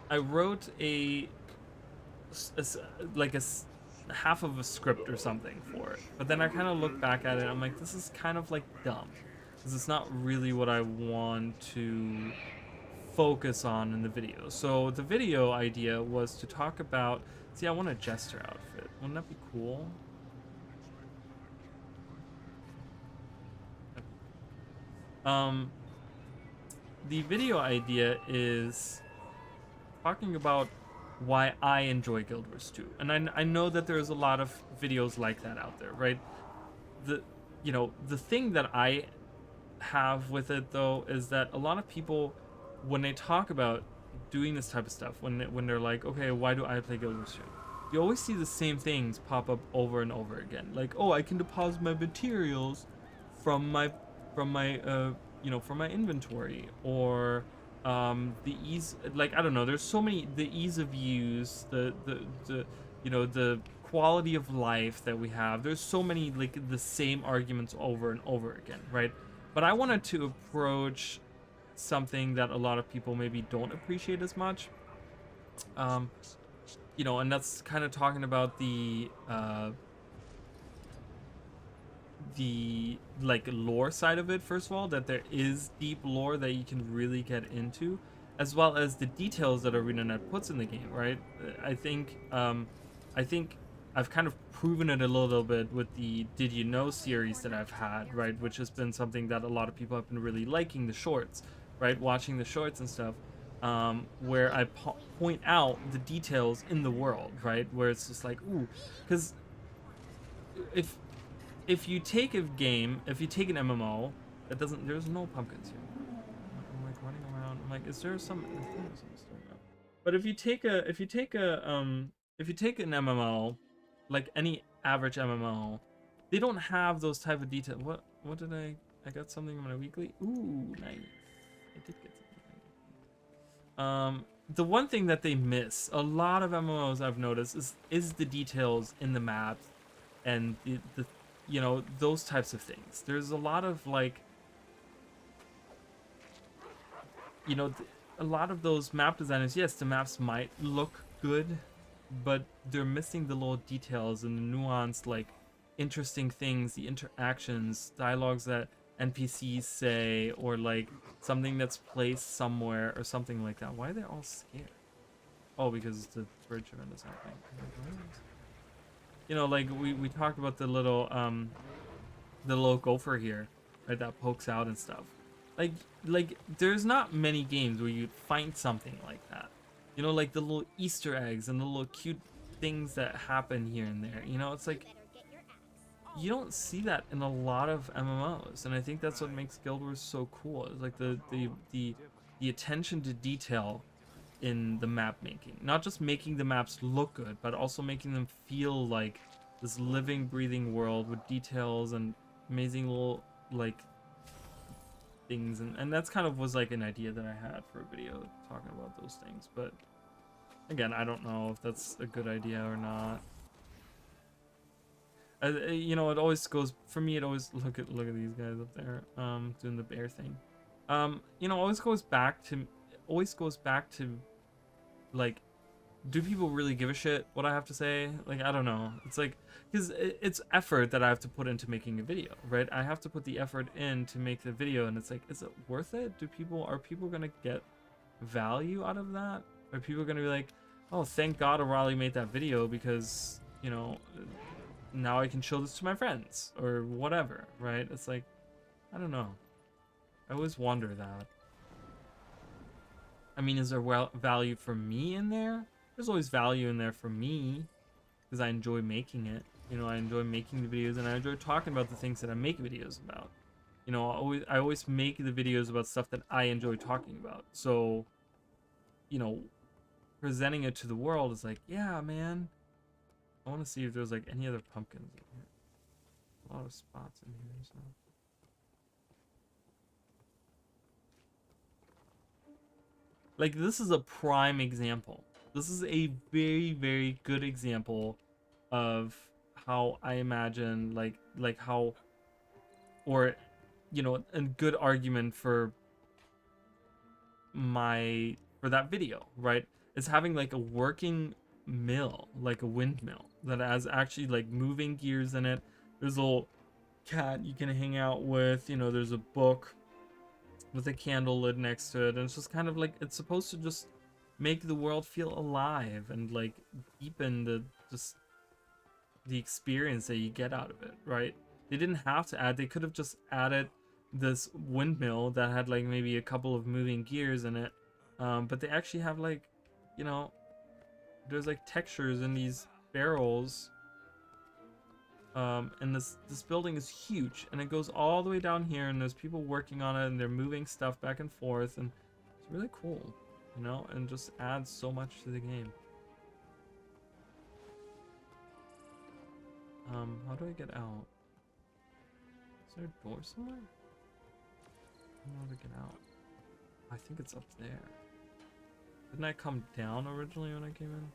like a half of a script or something for it, but then I kind of look back at it, I'm like, this is kind of like dumb, because it's not really what I want to focus on in the video. So the video idea was to talk about, see, I want a jester outfit. Wouldn't that be cool? The video idea is talking about why I enjoy Guild Wars 2. And I know that there's a lot of videos like that out there, right? You know, the thing that I have with it though is that a lot of people, when they talk about doing this type of stuff, when they're like, okay, why do I play Guild Wars 2? You always see the same things pop up over and over again. Like, oh, I can deposit my materials from my you know, from my inventory, or the ease, like, I don't know, there's so many, the ease of use, the you know, the quality of life that we have. There's so many, like, the same arguments over and over again, right? But I wanted to approach something that a lot of people maybe don't appreciate as much, you know, and that's kind of talking about the like lore side of it. First of all, that there is deep lore that you can really get into, as well as the details that ArenaNet puts in the game, right? I think I've kind of proven it a little bit with the Did You Know series that I've had, right? Which has been something that a lot of people have been really liking, the shorts, right? Watching the shorts and stuff, where I point out the details in the world, right? Where it's just like, ooh, because if you take a game, if you take an MMO that doesn't, there's no pumpkins here. I'm like running around. I'm like, is there some? But if you take an MMO, like any average MMO, they don't have those type of details. What did I got something in my weekly? Ooh, nice. I did get something. The one thing that they miss, a lot of MMOs I've noticed, is the details in the maps and the you know, those types of things. There's a lot of, like, you know, a lot of those map designers, yes, the maps might look good, but they're missing the little details and the nuanced, like, interesting things, the interactions, dialogues that NPCs say, or like something that's placed somewhere or something like that. Why are they all scared? Oh, because the bridge event is happening. You know, like we talked about the little gopher here, right, that pokes out and stuff. Like there's not many games where you find something like that. You know, like the little Easter eggs and the little cute things that happen here and there. You know, it's like you don't see that in a lot of MMOs, and I think that's what makes Guild Wars so cool. It's like the attention to detail in the map making, not just making the maps look good, but also making them feel like this living, breathing world with details and amazing little like things, and that's kind of was like an idea that I had for a video talking about those things. But again, I don't know if that's a good idea or not. You know, it always goes for me. It always look at these guys up there, doing the bear thing. You know, always goes back to like, do people really give a shit what I have to say? Like, I don't know. It's like, because it's effort that I have to put into making a video, right? I have to put the effort in to make the video, and it's like, is it worth it? Are people gonna get value out of that? Are people gonna be like, oh, thank God O'Reilly made that video because, you know, now I can show this to my friends or whatever, right? It's like, I don't know. I always wonder that. I mean, is there value for me in there? There's always value in there for me because I enjoy making it. You know, I enjoy making the videos and I enjoy talking about the things that I make videos about. You know, I always make the videos about stuff that I enjoy talking about. So, you know, presenting it to the world is like, yeah, man. I want to see if there's like any other pumpkins in here. A lot of spots in here, so. Like, this is a prime example. This is a very, very good example of how I imagine, like how, or, you know, a good argument for that video, right? It's having like a working mill, like a windmill that has actually like moving gears in it. There's a little cat you can hang out with, you know, there's a book with a candle lid next to it, and it's just kind of like, it's supposed to just make the world feel alive and like deepen the experience that you get out of it, right? They didn't have to add, they could have just added this windmill that had like maybe a couple of moving gears in it, but they actually have like, you know, there's like textures in these barrels. And this building is huge, and it goes all the way down here, and there's people working on it, and they're moving stuff back and forth, and it's really cool, you know, and just adds so much to the game. How do I get out? Is there a door somewhere? I don't know how to get out. I think it's up there. Didn't I come down originally when I came in?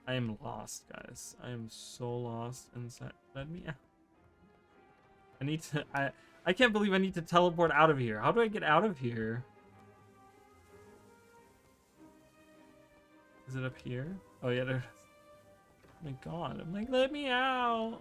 I am lost, guys. I am so lost inside. Let me out. I need to. I can't believe I need to teleport out of here. How do I get out of here? Is it up here? Oh yeah, there it is. Oh my god. I'm like, let me out.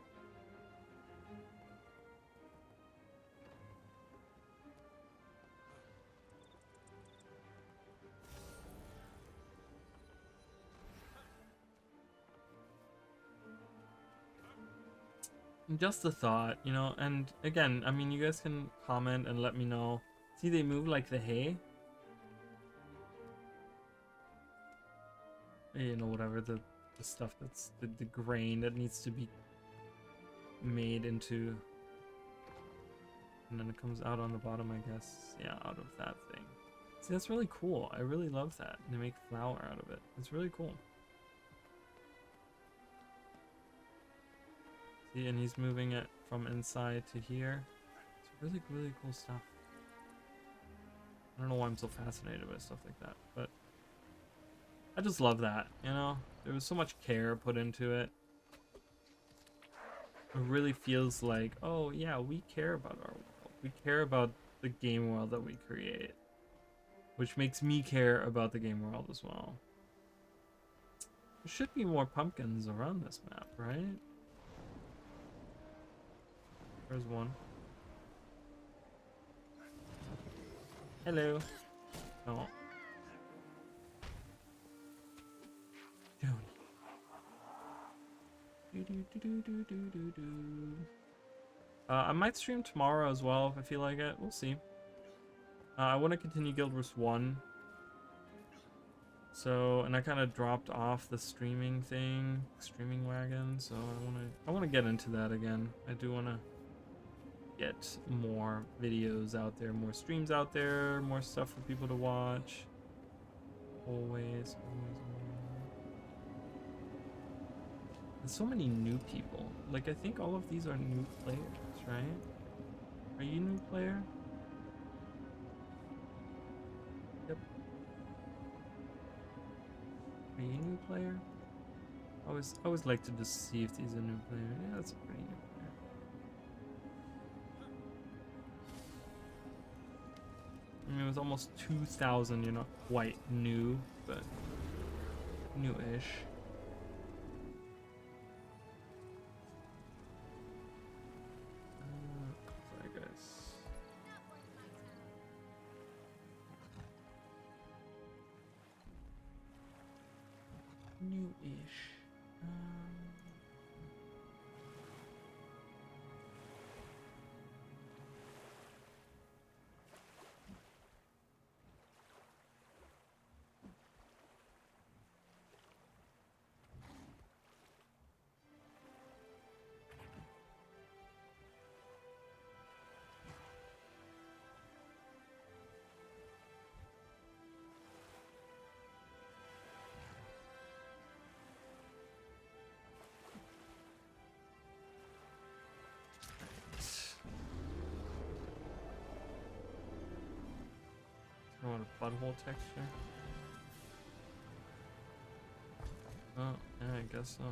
Just a thought, you know, and again, I mean, you guys can comment and let me know. See, they move like the hay. You know, whatever, the stuff that's the grain that needs to be made into. And then it comes out on the bottom, I guess. Yeah, out of that thing. See, that's really cool. I really love that. They make flour out of it. It's really cool. See, and he's moving it from inside to here. It's really, really cool stuff. I don't know why I'm so fascinated by stuff like that, but I just love that, you know? There was so much care put into it. It really feels like, oh yeah, we care about our world. We care about the game world that we create. Which makes me care about the game world as well. There should be more pumpkins around this map, right? There's one. Hello. Oh. I might stream tomorrow as well if I feel like it. We'll see. I want to continue Guild Wars 1. So, and I kind of dropped off the streaming thing, streaming wagon. So I want to get into that again. I do want to get more videos out there, more streams out there, more stuff for people to watch. Always, always, always. There's so many new people. Like, I think all of these are new players, right? Are you new player? Yep. Are you new player? I always like to just see if these are new player. Yeah, that's a pretty new player. I mean, it was almost 2,000. You're not quite new, but new-ish. Sorry, guys. New-ish. I want a butthole texture. Oh, yeah, I guess so.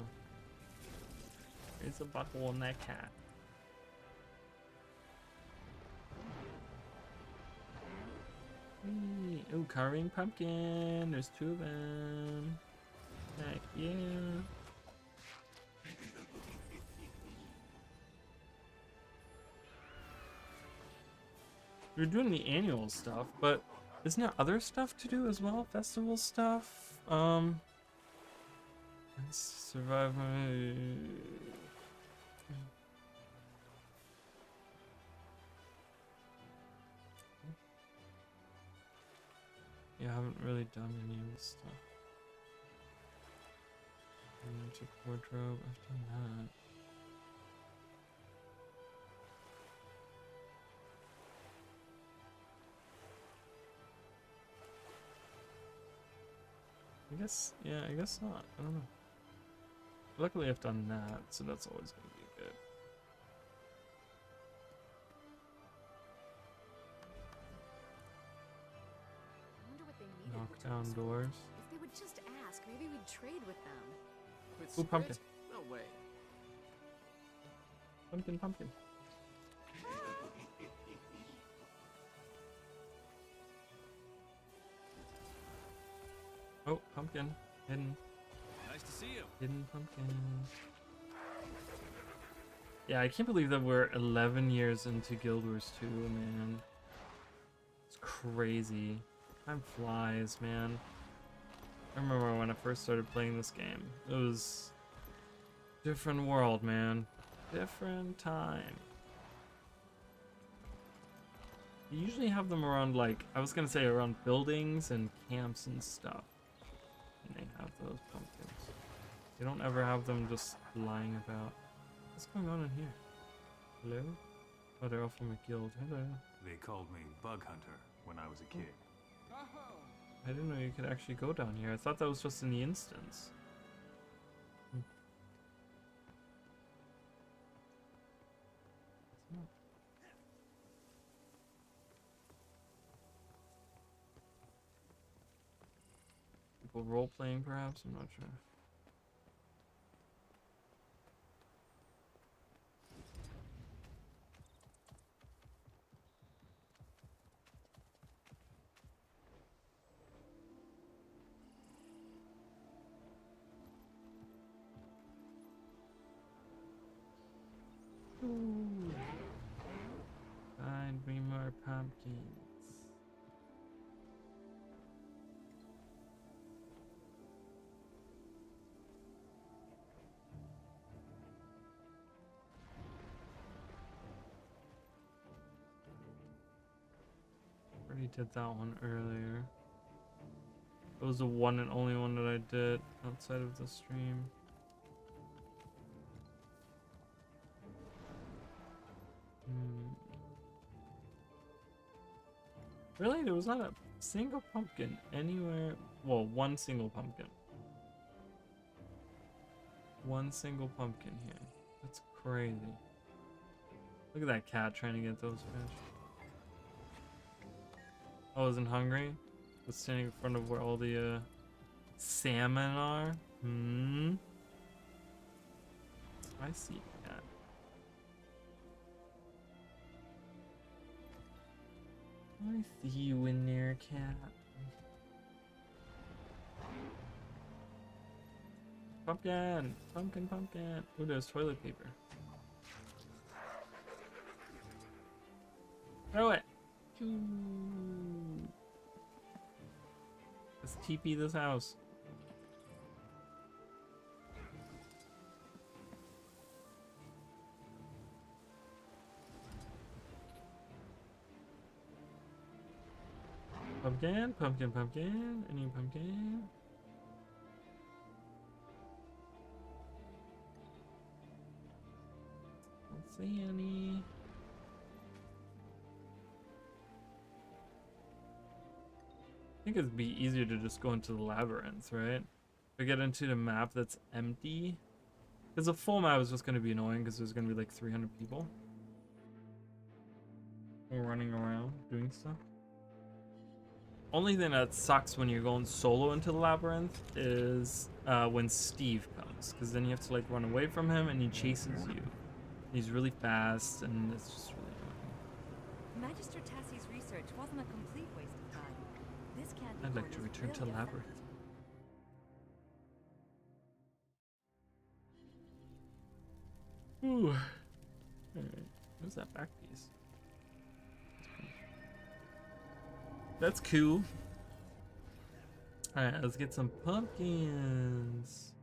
There's a butthole in that cat. Whee! Oh, carving pumpkin. There's 2 of them. Heck yeah. We're doing the annual stuff, but isn't there other stuff to do as well? Festival stuff? Survive my... Yeah, I haven't really done any of this stuff. Magic wardrobe, I've done that. I guess, yeah, I guess not. I don't know. Luckily I've done that, so that's always going to be good. I wonder what they needed Knock with down Thomas doors. If they would just ask, maybe we'd trade with them. With Ooh, pumpkin. spirit? No way. Pumpkin, pumpkin. Oh, pumpkin. Hidden. Nice to see you. Hidden pumpkin. Yeah, I can't believe that we're 11 years into Guild Wars 2, man. It's crazy. Time flies, man. I remember when I first started playing this game. It was different world, man. Different time. You usually have them around, like, I was gonna say around buildings and camps and stuff. And they have those pumpkins. You don't ever have them just lying about. What's going on in here? Hello? Oh, they're all from a guild. Hello. They called me Bug Hunter when I was a kid. I didn't know you could actually go down here. I thought that was just in the instance. People role-playing, perhaps? I'm not sure. Ooh. Find me more pumpkins. Already did that one earlier. It was the one and only one that I did outside of the stream. Really? There was not a single pumpkin anywhere. Well, one single pumpkin. one single pumpkin here. That's crazy. Look at that cat trying to get those fish. I wasn't hungry. Was standing in front of where all the salmon are. I see cat. I see you in there, cat. Pumpkin! Pumpkin, pumpkin! Ooh, there's toilet paper. Throw it! Let's TP this house. Pumpkin, pumpkin, pumpkin. Any pumpkin? Don't see any. I think it'd be easier to just go into the labyrinth, right? If I get into the map that's empty. Because the full map is just going to be annoying because there's going to be like 300 people running around doing stuff. Only thing that sucks when you're going solo into the labyrinth is when Steve comes, because then you have to like run away from him and he chases you. He's really fast and it's just really annoying. Magister Tassie's research wasn't a complete waste of time. This can't be I'd like to Corda's return to brilliant labyrinth. effort. Ooh. Alright, what's that back piece? That's cool. Alright, let's get some pumpkins.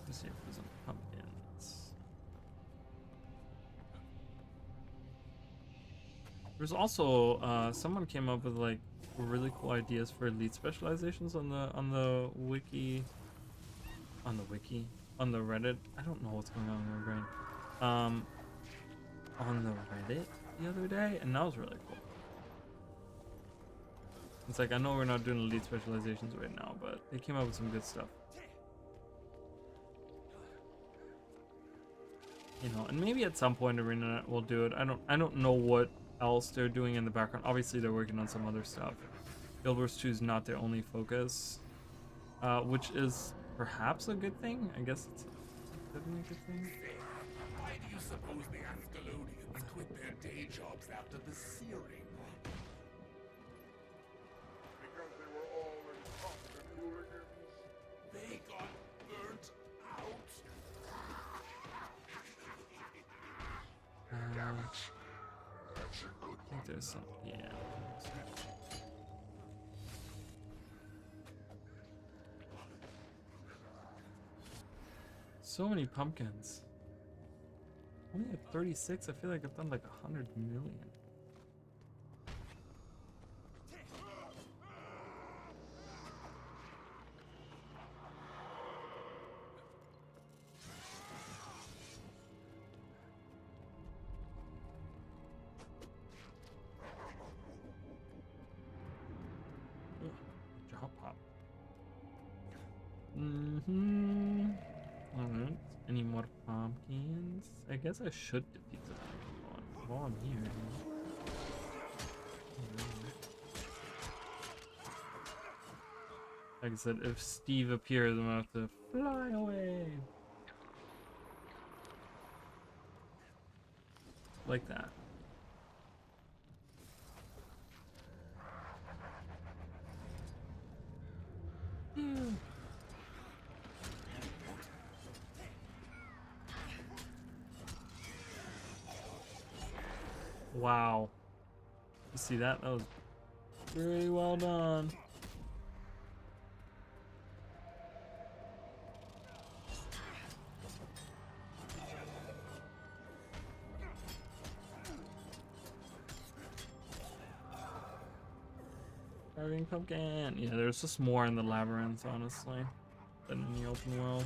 Let's see if there's some pumpkins. There's also someone came up with like really cool ideas for elite specializations on the wiki, on the Reddit. I don't know what's going on in my brain. On the Reddit the other day, and that was really cool. It's like, I know we're not doing elite specializations right now, but they came up with some good stuff. You know, and maybe at some point ArenaNet will do it. I don't know what else they're doing in the background. Obviously they're working on some other stuff. Guild Wars 2 is not their only focus, which is perhaps a good thing. I guess it's definitely a good thing. Why do you suppose the Ascalonians quit their day jobs after the searing? Because they were already toxic hooligans. They got burnt out. That's a good I think there's some, yeah. So many pumpkins. Only at 36, I feel like I've done like 100 million. Job pop. Alright. Any more pumpkins? I guess I should defeat the pumpkin one while I'm here. Like I said, if Steve appears, I'm gonna have to fly away. Like that. Wow. You see that? That was pretty well done. Carving pumpkin. Yeah, there's just more in the labyrinth, honestly, than in the open world.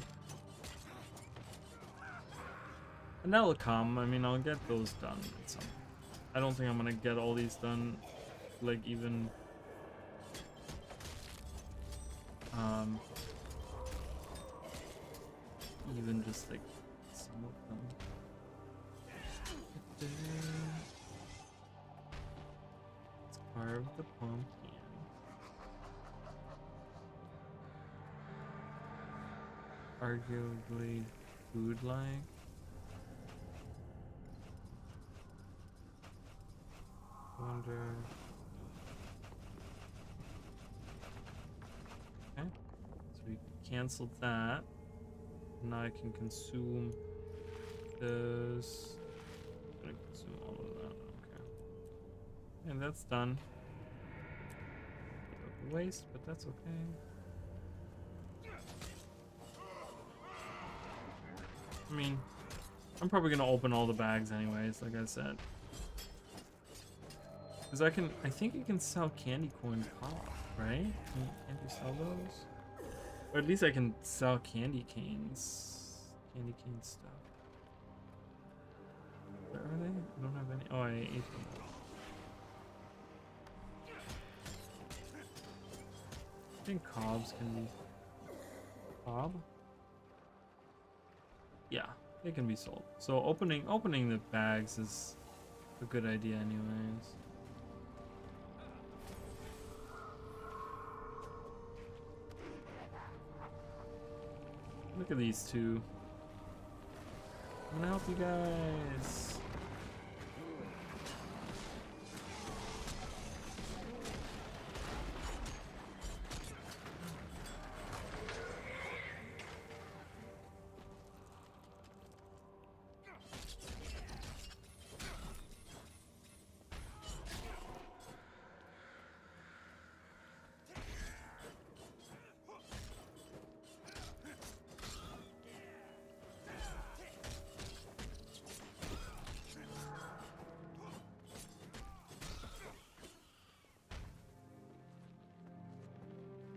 And that'll come. I mean, I'll get those done at some. I don't think I'm gonna get all these done, like even even just like some of them. Let's carve the pumpkin. Arguably food-like. Wonder. Okay, so we canceled that. Now I can consume this. I'm gonna consume all of that. Okay, and that's done. Waste, but that's okay. I mean, I'm probably gonna open all the bags anyways, like I said. Cause I think you can sell candy corn pop, right? Can't you sell those? Or at least I can sell candy canes. Candy cane stuff. Where are they? I don't have any. Oh, I ate them. I think cobs can be. Cob? Yeah, they can be sold. So opening the bags is a good idea anyways. Look at these two. I'm gonna help you guys.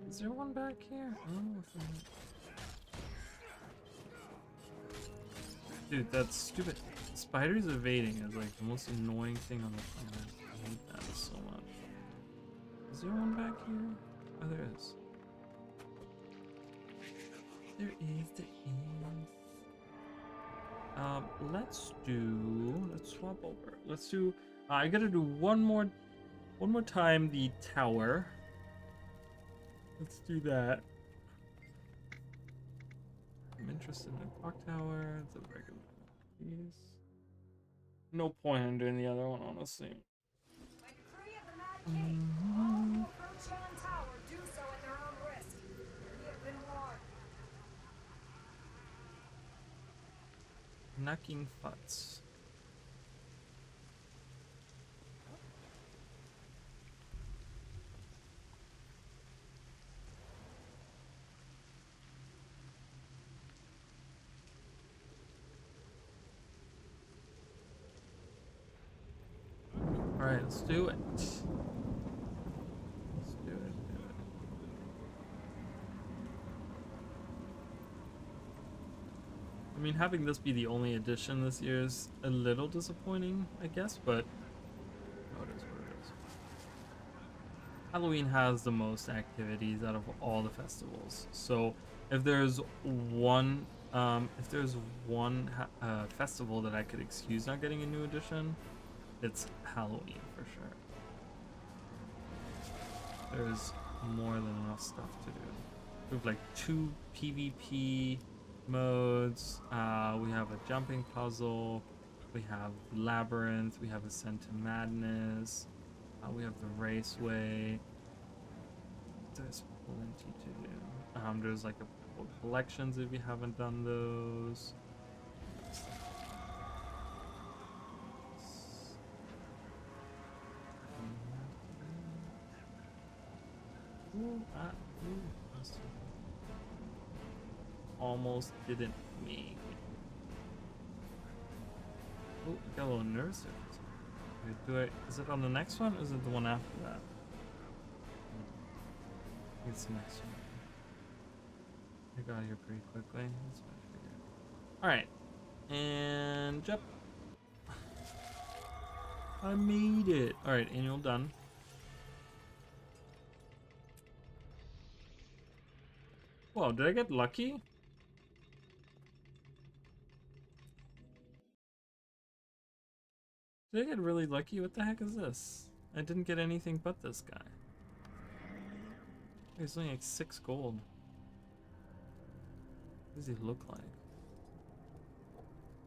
Is there one back here? I don't know if dude, that's stupid. Spiders evading is like the most annoying thing on the planet. I hate that so much. Is there one back here? Oh, there is. There is. Let's swap over. Let's do, I gotta do one more time the tower. Let's do that. I'm interested in the clock tower. It's a regular piece. No point in doing the other one, honestly. Knocking Futs. Alright, let's do it. Let's do it. I mean, having this be the only edition this year is a little disappointing, I guess, but oh, it is what it is. Halloween has the most activities out of all the festivals. So if there's one festival that I could excuse not getting a new edition, it's Halloween for sure. There's more than enough stuff to do. We have like 2 PvP modes. We have a jumping puzzle. We have Labyrinth. We have Ascent to Madness. We have the Raceway. There's plenty to do. There's like a couple collections if you haven't done those. Almost didn't make it. Oh, got a little nervous there. Is it on the next one or is it the one after that? I think it's the next one. I got here pretty quickly. That's what I figured. Alright. And jump. I made it. All right, annual done. Whoa, did I get lucky? Did I get really lucky? What the heck is this? I didn't get anything but this guy. He's only like 6 gold. What does he look like?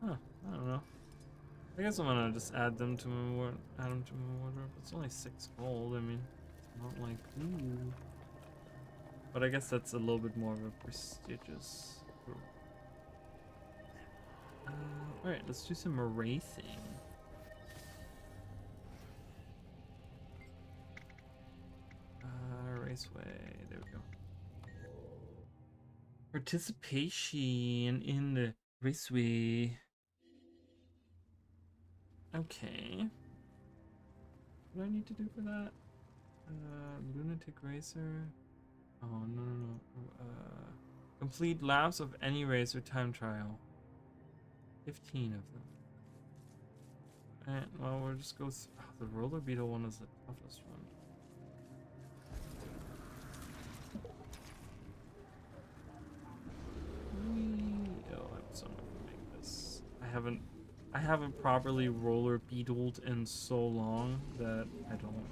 Huh, I don't know. I guess I'm gonna just add them to my wardrobe. It's only 6 gold. I mean, it's not like ooh. But I guess that's a little bit more of a prestigious group. Alright, let's do some racing. Raceway, there we go. Participation in the raceway. Okay. What do I need to do for that? Lunatic Racer. Oh, no. Complete laps of any race or time trial. 15 of them. Alright, well, we'll just go the roller beetle one is the toughest one. Oh, I'm so not gonna make this. I haven't properly roller beetled in so long that I don't.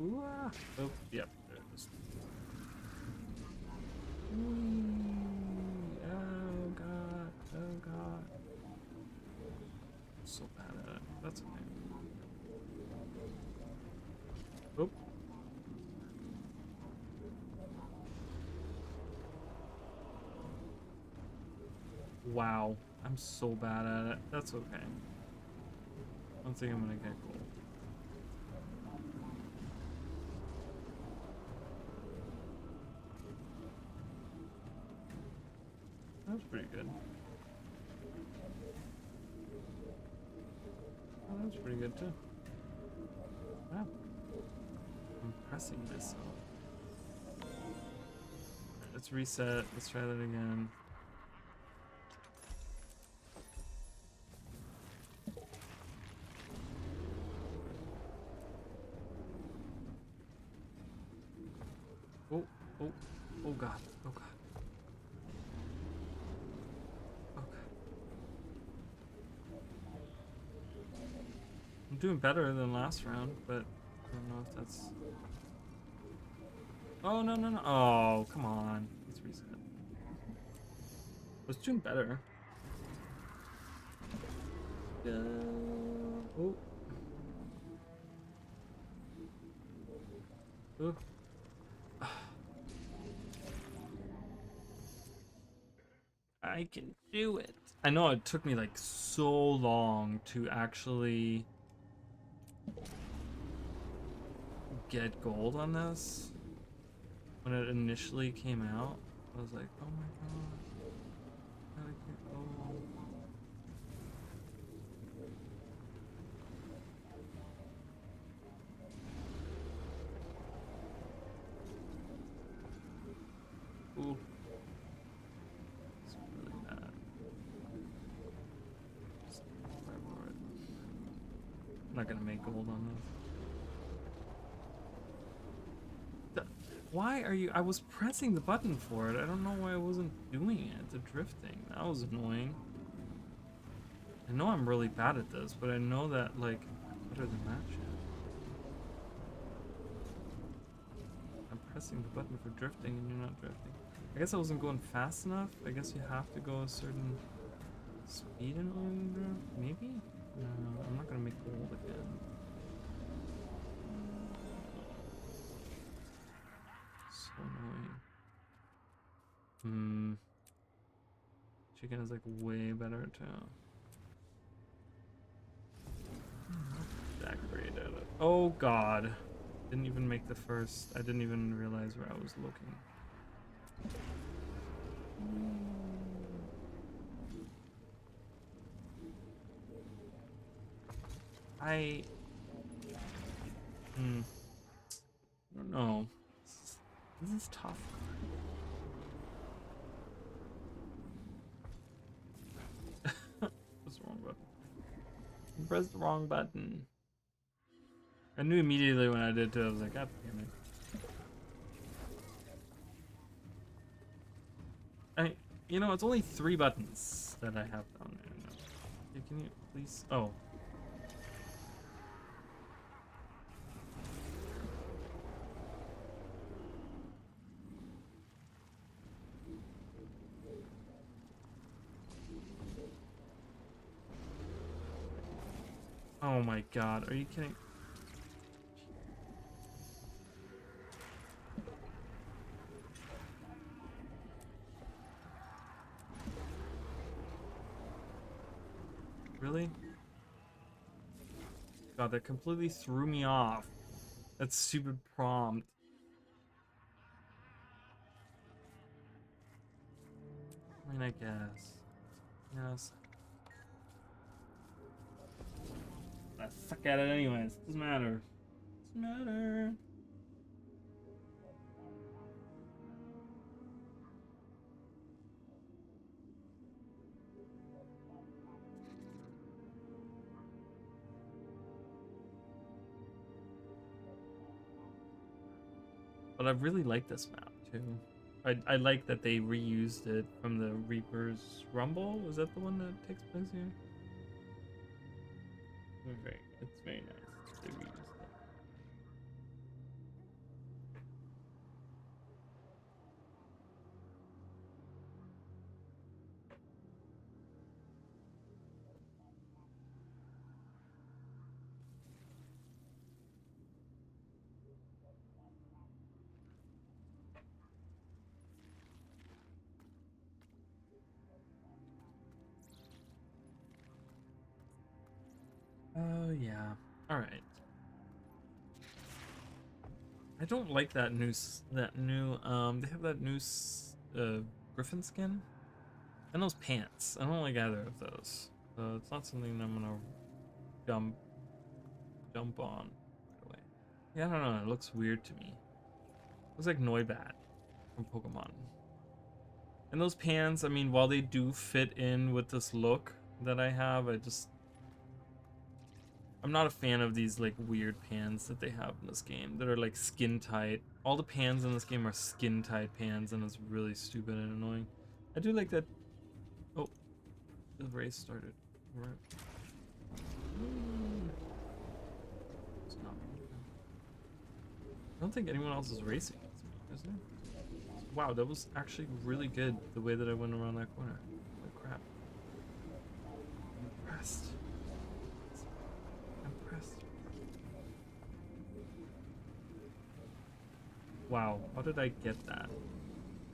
Ooh, ah. Oh, yep, there it is. Oh god, oh god. I'm so bad at it. That's okay. Oh. Wow, I'm so bad at it. That's okay. I don't think I'm gonna get gold. That was pretty good. Oh, that was pretty good too. Wow. I'm pressing myself. Let's reset. Let's try that again. Oh god, oh god. Okay. I'm doing better than last round, but I don't know if that's... Oh, no. Oh, come on. Let's reset. I was doing better. Oh. Oh. I can do it. I know it took me like so long to actually get gold on this. When it initially came out, I was like, oh my god, gotta get gold. Ooh. I'm not gonna make gold on this. Why are you? I was pressing the button for it. I don't know why I wasn't doing it. The drifting. That was annoying. I know I'm really bad at this, but I know that, like, I'm better than that shit. I'm pressing the button for drifting and you're not drifting. I guess I wasn't going fast enough. I guess you have to go a certain speed in order to drift. Maybe? No, I'm not gonna make gold again. So annoying. Chicken is like way better too. That great at it. Oh god. Didn't even make the first. I didn't even realize where I was looking. I don't know. This is tough. pressed the wrong button. I knew immediately when I did too. I was like, God damn it. You know, it's only 3 buttons that I have down there. No. Okay, can you please? Oh. Oh my God, are you kidding? Really? God, that completely threw me off. That stupid prompt. I mean, I guess. Yes. I suck at it anyways. Doesn't matter. Doesn't matter. But I really like this map too. I like that they reused it from the Reaper's Rumble. Was that the one that takes place here? It's very nice. They reused it. Oh yeah. All right. I don't like that new they have that new Griffin skin and those pants. I don't like either of those. So it's not something I'm gonna jump on right away. Yeah, I don't know. It looks weird to me. Looks like Noibat from Pokemon. And those pants, I mean, while they do fit in with this look that I have, I'm not a fan of these like weird pans that they have in this game that are like skin tight. All the pans in this game are skin tight pans, and it's really stupid and annoying. I do like that. Oh, the race started. Right. Stop. I don't think anyone else is racing against me, is there? Wow, that was actually really good the way that I went around that corner. Holy crap. I'm impressed. Wow, how did I get that?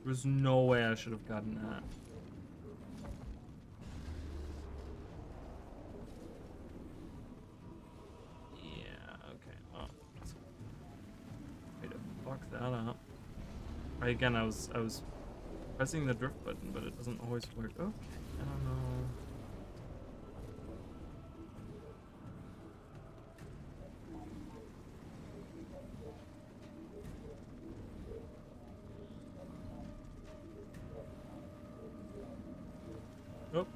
There's no way I should have gotten that. Yeah, okay. Oh, way to fuck that up. Again, I was pressing the drift button, but it doesn't always work. Okay, I don't know. Oh.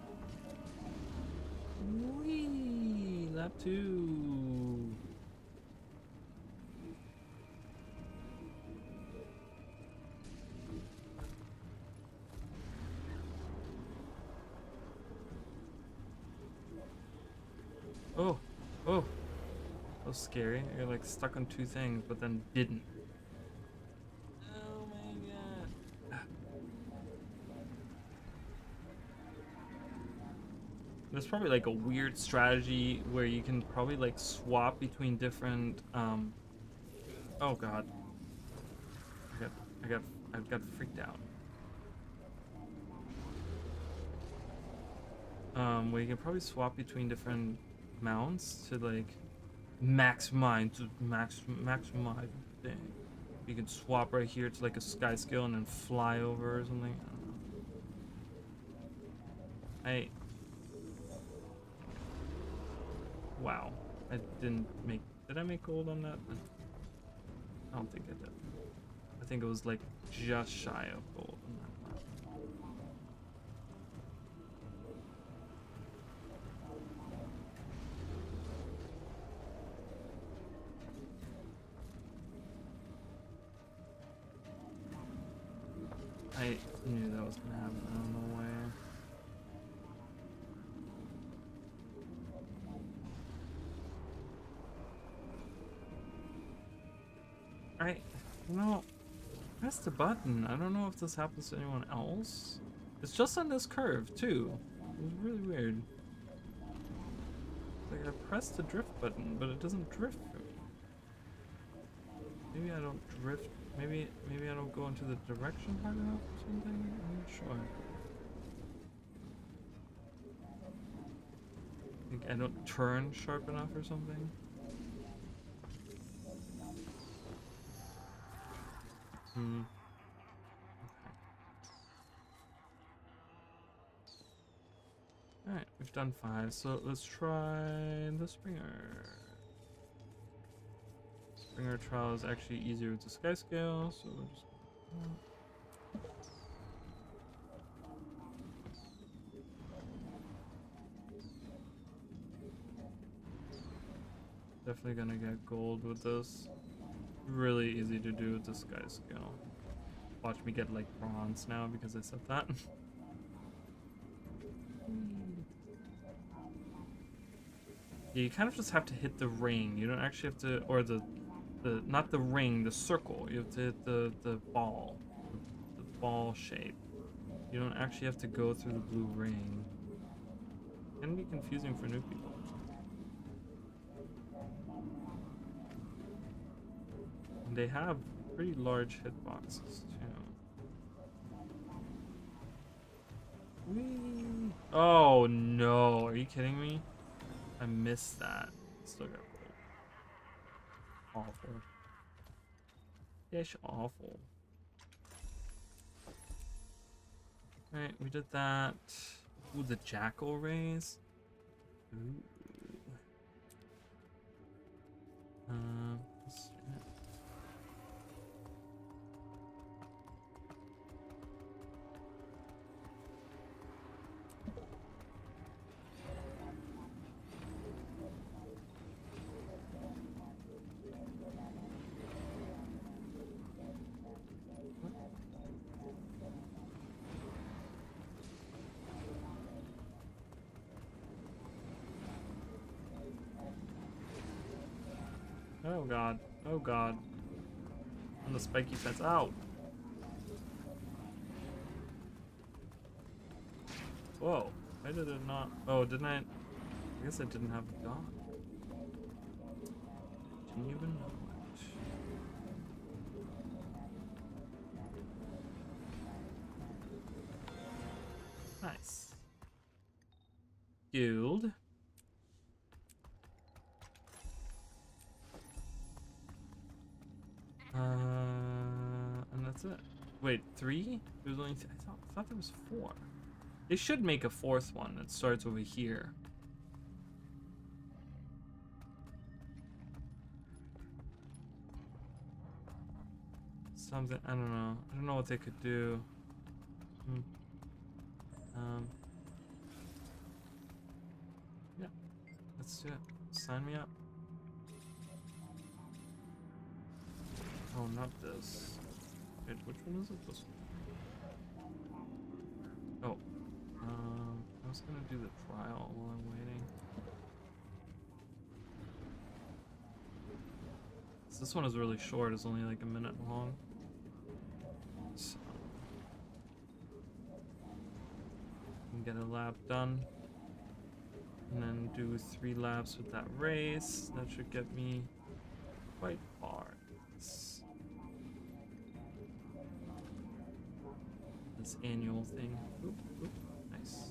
Whee! Lap 2. Oh. Oh. That was scary. You're like stuck on 2 things, but then didn't. Oh my god. There's probably like a weird strategy where you can probably like swap between different oh god. I got freaked out. Where you can probably swap between different mounts to like maximize thing. You can swap right here to like a sky skill and then fly over or something. I don't know. Wow, I didn't make. Did I make gold on that? I don't think I did. I think it was like just shy of gold on that one. I knew that was gonna happen. I don't know why. No, press the button. I don't know if this happens to anyone else. It's just on this curve too. It was really weird. Like I pressed the drift button, but it doesn't drift for me. Maybe I don't drift. Maybe I don't go into the direction hard enough or something. I'm not sure. Think I don't turn sharp enough or something. Hmm. Alright, we've done 5, so let's try the Springer. Springer trial is actually easier with the sky scale, so we'll just. Definitely gonna get gold with this. Really easy to do with the sky scale. Watch me get like bronze now because I said that. Yeah, you kind of just have to hit the ring. You don't actually have to, or the not the ring, the circle. You have to hit the ball, the ball shape. You don't actually have to go through the blue ring. Can be confusing for new people. And they have pretty large hitboxes too. Whee! Oh no, are you kidding me? I missed that. Still got gold. Awful. Yes, awful. Alright, we did that. Ooh, the jackal raise. Ooh. Let's do it. Oh god. Oh god. On the spiky fence. Ow! Whoa. Why did it not? Oh, didn't I? I guess I didn't have a dog. Didn't even know it. Nice. Guild. And that's it. Wait, 3? There's only I thought there was 4. They should make a 4th one that starts over here. Something, I don't know. I don't know what they could do. Yeah, let's do it. Sign me up. Oh, not this. Wait, which one is it? This one. Oh. I was gonna do the trial while I'm waiting. So this one is really short. It's only like a minute long. So can get a lap done. And then do 3 laps with that race. That should get me quite far. This annual thing. Oop, oop, nice.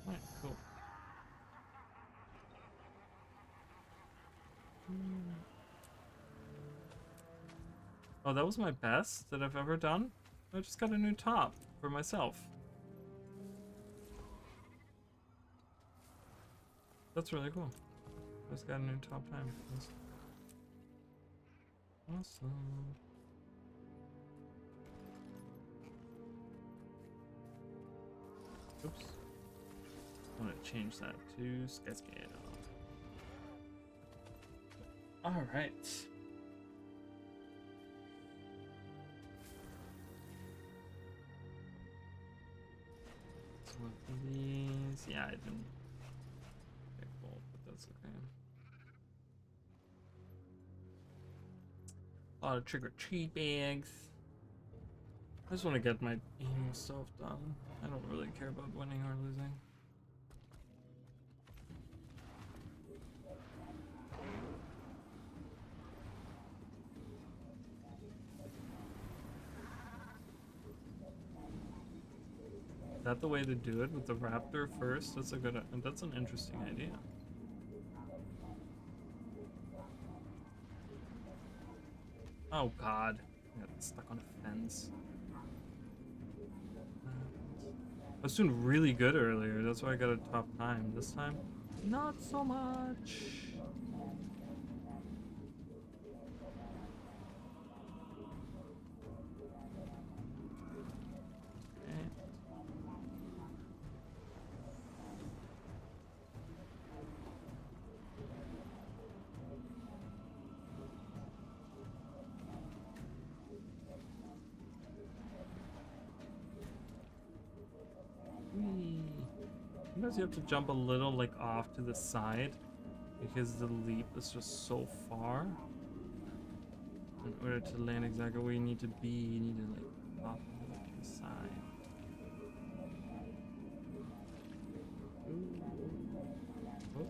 Alright, cool. Oh, that was my best that I've ever done? I just got a new top for myself. That's really cool. I just got a new top time. That's awesome. Oops. I want to change that to scale. Alright. So with these, yeah, I didn't get gold, but that's okay. A lot of trick or treat bags. I just want to get my annual stuff done. I don't really care about winning or losing. Is that the way to do it with the raptor first? That's an interesting idea. Oh god, I got stuck on a fence. I was doing really good earlier, that's why I got a top time. This time, not so much. Okay. Whee. Sometimes you have to jump a little like off to the side because the leap is just so far. In order to land exactly where you need to be, you need to like pop a little to the side. Ooh. Oh.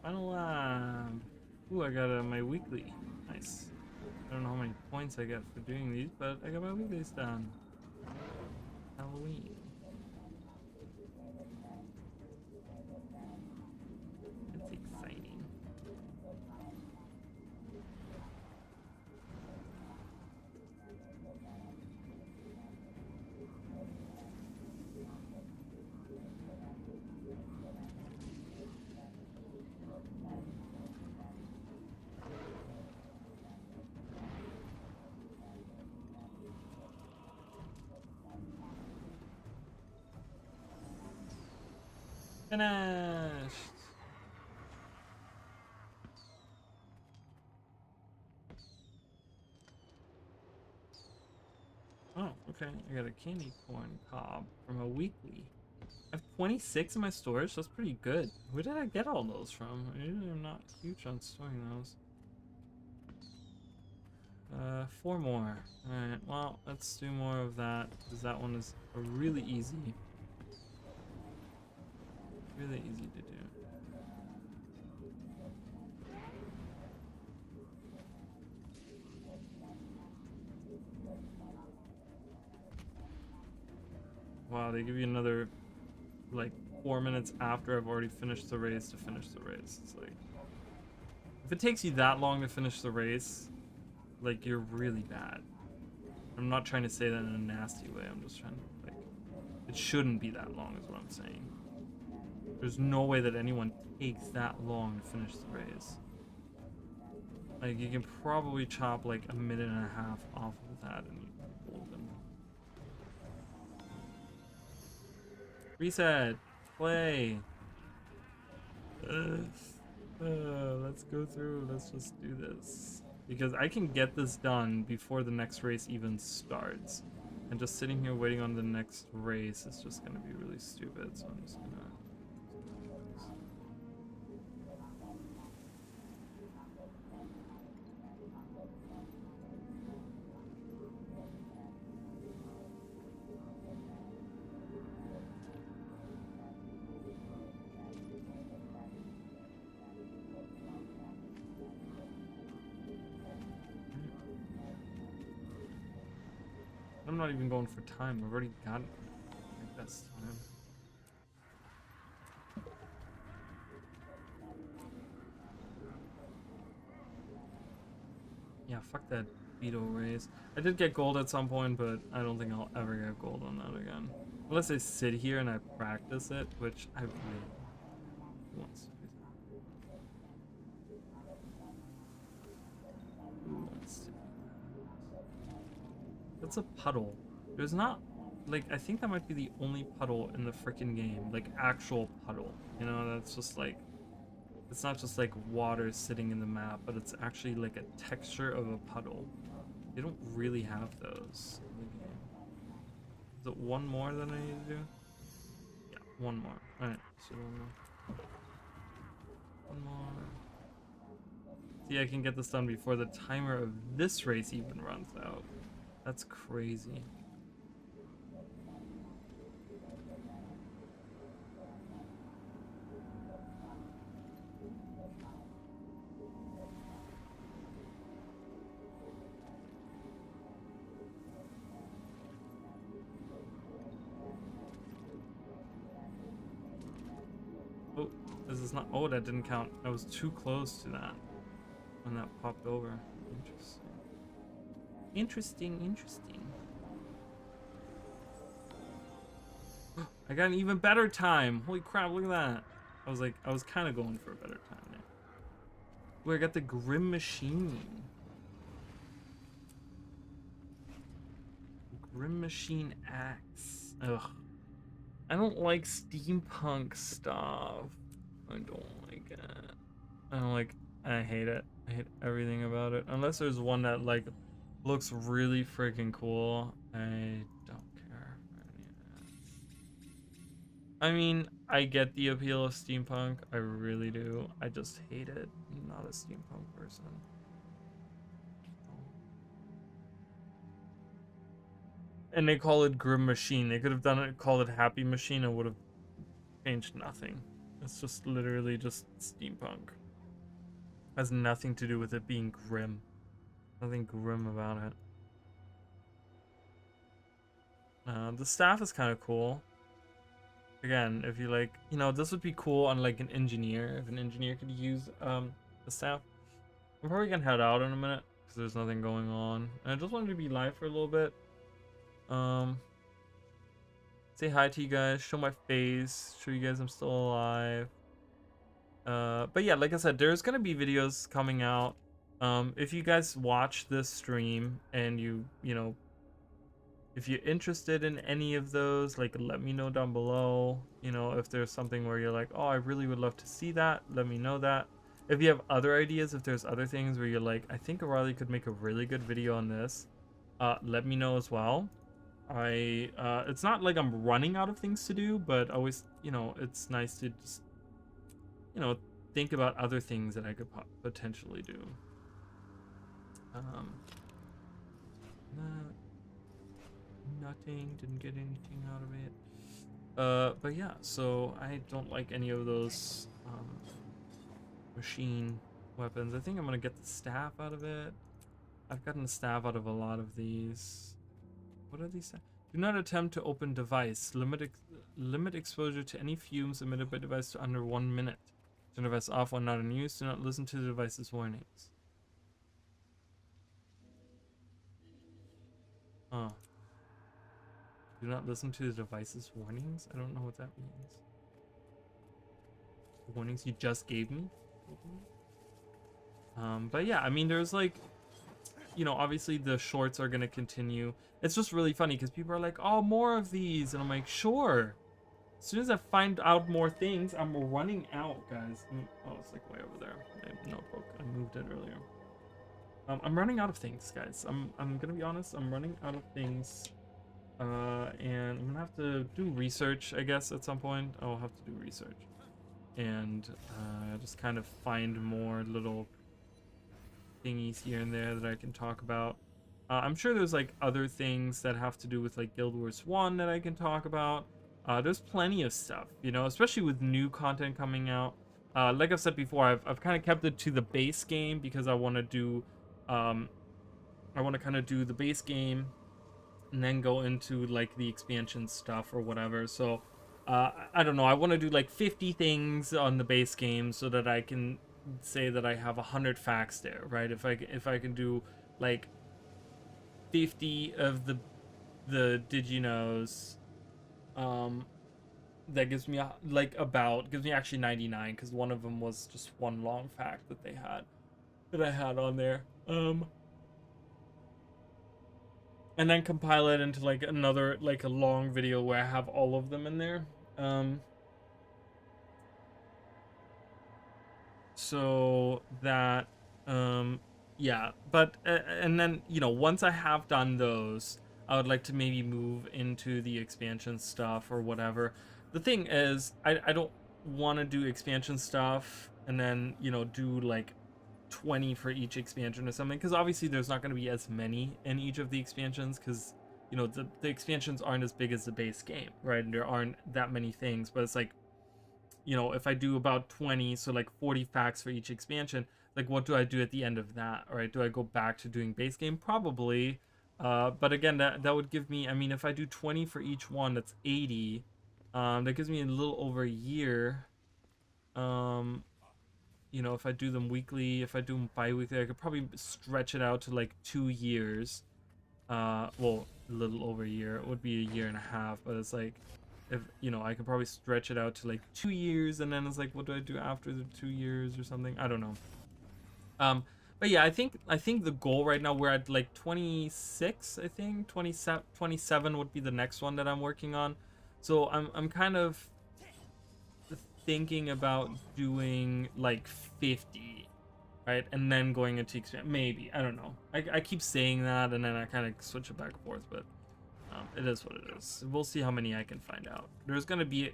Final lap. Ooh, I got my weekly. Nice. I don't know how many points I get for doing these, but I got my weeklies done. Halloween. That's exciting. Finished. Oh, okay. I got a candy corn cob from a weekly. I have 26 in my storage. That's pretty good. Where did I get all those from? I usually am not huge on storing those. 4 more. Alright, well, let's do more of that, because that one is a really easy. Really easy to do. Wow, they give you another like 4 minutes after I've already finished the race to finish the race. It's like, if it takes you that long to finish the race, like, you're really bad. I'm not trying to say that in a nasty way. I'm just trying to, like, it shouldn't be that long is what I'm saying. There's no way that anyone takes that long to finish the race. Like, you can probably chop like a minute and a half off of that and you hold them. Reset. Play. Let's go through. Let's just do this. Because I can get this done before the next race even starts. And just sitting here waiting on the next race is just going to be really stupid. So I'm just going to... I'm not even going for time. I've already got my best time. Yeah, fuck that Beetle race. I did get gold at some point, but I don't think I'll ever get gold on that again. Unless I sit here and I practice it, which I really want to do. That's a puddle. There's not, like, I think that might be the only puddle in the freaking game. Like, actual puddle. You know, that's just like, it's not just like water sitting in the map, but it's actually like a texture of a puddle. They don't really have those in the game. Is it one more that I need to do? Yeah, one more. Alright, so one more. See, I can get this done before the timer of this race even runs out. That's crazy. Oh, this is not. Oh, that didn't count. I was too close to that when that popped over. Interesting. Interesting. I got an even better time. Holy crap, look at that. I was kind of going for a better time there. Ooh, I got the Grim Machine. Grim Machine Axe. Ugh. I don't like steampunk stuff. I don't like it. I hate it. I hate everything about it. Unless there's one that like looks really freaking cool. I don't care for any of that. I mean, I get the appeal of steampunk. I really do. I just hate it. I'm not a steampunk person. And they call it Grim Machine. They could have done it, called it Happy Machine, and would have changed nothing. It's just literally just steampunk. Has nothing to do with it being grim. Nothing grim about it. The staff is kind of cool. Again, if you like, you know, this would be cool on like an engineer. If an engineer could use the staff. I'm probably gonna head out in a minute because there's nothing going on. And I just wanted to be live for a little bit. Say hi to you guys, show my face, show you guys I'm still alive. But yeah, like I said, there's gonna be videos coming out. If you guys watch this stream and you know, if you're interested in any of those, like let me know down below. You know, if there's something where you're like, oh, I really would love to see that, let me know that. If you have other ideas, if there's other things where you're like, I think O'Reilly could make a really good video on this, let me know as well. It's not like I'm running out of things to do, but always, you know, it's nice to just, you know, think about other things that I could potentially do. Nothing, didn't get anything out of it. But yeah, so I don't like any of those machine weapons. I think I'm gonna get the staff out of it. I've gotten the staff out of a lot of these. What are these? Do not attempt to open device. Limit exposure to any fumes emitted by device to under 1 minute. Turn device off when not in use. Do not listen to the device's warnings. Oh. Do not listen to the device's warnings? I don't know what that means. The warnings you just gave me? But yeah, I mean, there's like, you know, obviously the shorts are going to continue. It's just really funny because people are like, oh, more of these. And I'm like, sure. As soon as I find out more things, I'm running out, guys. Oh, it's like way over there. My notebook. I moved it earlier. I'm running out of things, guys. I'm going to be honest. I'm running out of things. And I'm going to have to do research, I guess, at some point. I'll have to do research. And just kind of find more little thingies here and there that I can talk about. I'm sure there's like other things that have to do with like Guild Wars 1 that I can talk about. There's plenty of stuff, you know, especially with new content coming out. Like I've said before, I've kind of kept it to the base game because I want to do, I want to kind of do the base game and then go into like the expansion stuff or whatever. So I don't know, I want to do like 50 things on the base game so that I can say that I have 100 facts there, right? If I can do like 50 of the did you knows, that gives me gives me actually 99 because one of them was just one long fact that I had on there. and then compile it into like another, like a long video where I have all of them in there. So that, yeah, but, and then, you know, once I have done those, I would like to maybe move into the expansion stuff or whatever. The thing is, I don't want to do expansion stuff and then, you know, do like 20 for each expansion or something, because obviously there's not going to be as many in each of the expansions, because, you know, the expansions aren't as big as the base game, right? And there aren't that many things, but it's like, you know, if I do about 20, so like 40 facts for each expansion, like what do I do at the end of that, right? Do I go back to doing base game? Probably. But again, that would give me, I mean, if I do 20 for each one, that's 80. That gives me a little over a year. You know, if I do them weekly, if I do them bi-weekly, I could probably stretch it out to like 2 years. Well, a little over a year. It would be a year and a half, but it's like, if, you know, I could probably stretch it out to like 2 years, and then it's like, what do I do after the 2 years or something? I don't know. But yeah, I think the goal right now, we're at like 26, I think 27 would be the next one that I'm working on. So I'm kind of thinking about doing like 50, right, and then going into expand. Maybe, I don't know. I keep saying that, and then I kind of switch it back and forth, but it is what it is. We'll see how many I can find out. There's gonna be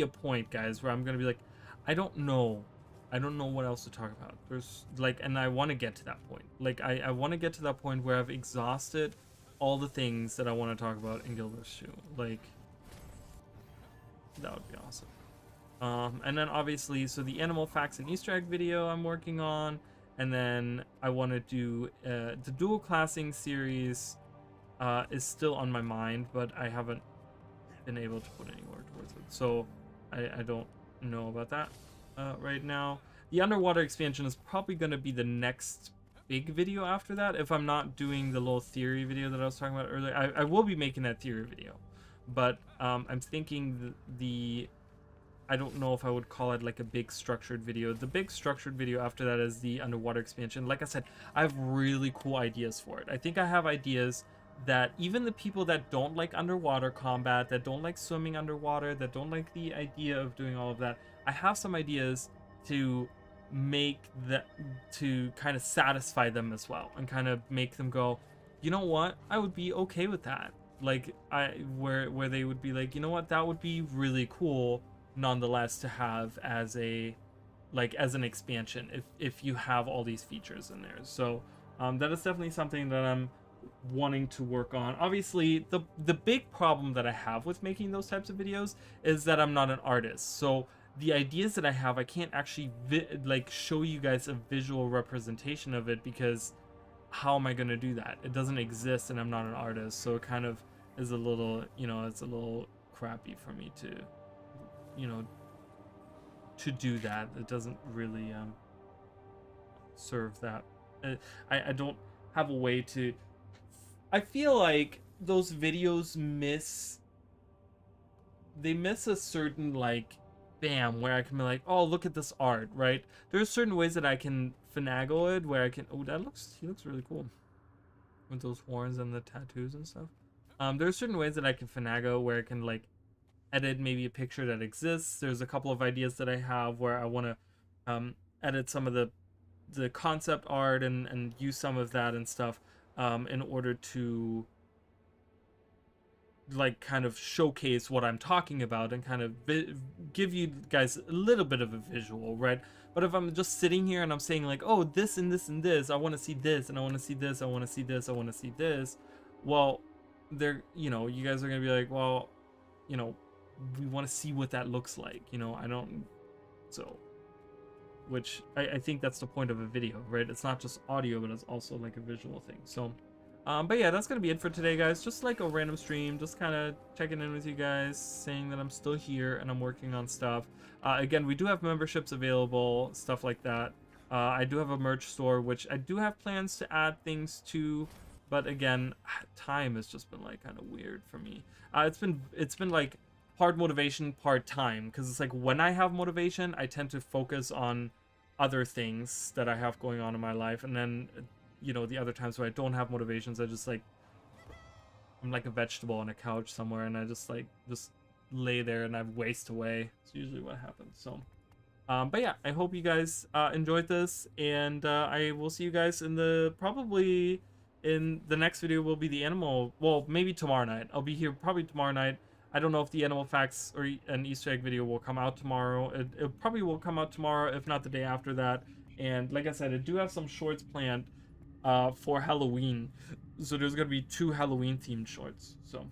a point, guys, where I'm gonna be like, I don't know what else to talk about. There's like, and I want to get to that point. Like I want to get to that point where I've exhausted all the things that I want to talk about in Guild Wars 2. Like, that would be awesome. And then obviously, so the animal facts and Easter egg video I'm working on, and then I want to do the dual classing series is still on my mind, but I haven't been able to put any work towards it. So I don't know about that right now. The underwater expansion is probably going to be the next big video after that, if I'm not doing the little theory video that I was talking about earlier. I will be making that theory video, but I'm thinking I don't know if I would call it like a big structured video. The big structured video after that is the underwater expansion. Like I said, I have really cool ideas for it. I think I have ideas that even the people that don't like underwater combat, that don't like swimming underwater, that don't like the idea of doing all of that, I have some ideas to make that, to kind of satisfy them as well, and kind of make them go, you know what, I would be okay with that. Like, where they would be like, you know what, that would be really cool nonetheless to have as a, like, as an expansion if you have all these features in there. So that is definitely something that I'm wanting to work on. Obviously, the big problem that I have with making those types of videos is that I'm not an artist. So the ideas that I have, I can't actually like show you guys a visual representation of it, because how am I going to do that? It doesn't exist, and I'm not an artist. So it kind of is a little, you know, it's a little crappy for me to, you know, to do that. It doesn't really serve that. I don't have a way to. I feel like those videos miss a certain, like, bam, where I can be like, oh, look at this art, right? There's certain ways that I can finagle it, where I can, oh, he looks really cool with those horns and the tattoos and stuff. There's certain ways that I can finagle where I can, like, edit maybe a picture that exists. There's a couple of ideas that I have where I want to edit some of the concept art and use some of that and stuff in order to, like, kind of showcase what I'm talking about and kind of give you guys a little bit of a visual, right? But if I'm just sitting here and I'm saying like, oh, this and this and this, I want to see this, and I want to see this, I want to see this, I want to see this, well, there, you know, you guys are gonna be like, well, you know, we want to see what that looks like, you know. I don't, so, which I think that's the point of a video, right? It's not just audio, but it's also like a visual thing. So but yeah, that's gonna be it for today, guys. Just like a random stream, just kind of checking in with you guys, saying that I'm still here and I'm working on stuff. Again, we do have memberships available, stuff like that. I do have a merch store, which I do have plans to add things to, but again, time has just been like kind of weird for me. It's been like part motivation, part time, because it's like when I have motivation, I tend to focus on other things that I have going on in my life, and then, you know, the other times where I don't have motivations, I just like I'm like a vegetable on a couch somewhere, and I just lay there and I waste away. It's usually what happens. So, but yeah, I hope you guys enjoyed this, and I will see you guys in the next video. Will be the animal. Well, maybe tomorrow night. I'll be here probably tomorrow night. I don't know if the animal facts or an Easter egg video will come out tomorrow. It probably will come out tomorrow, if not the day after that. And like I said, I do have some shorts planned for Halloween. So there's gonna be 2 Halloween themed shorts. So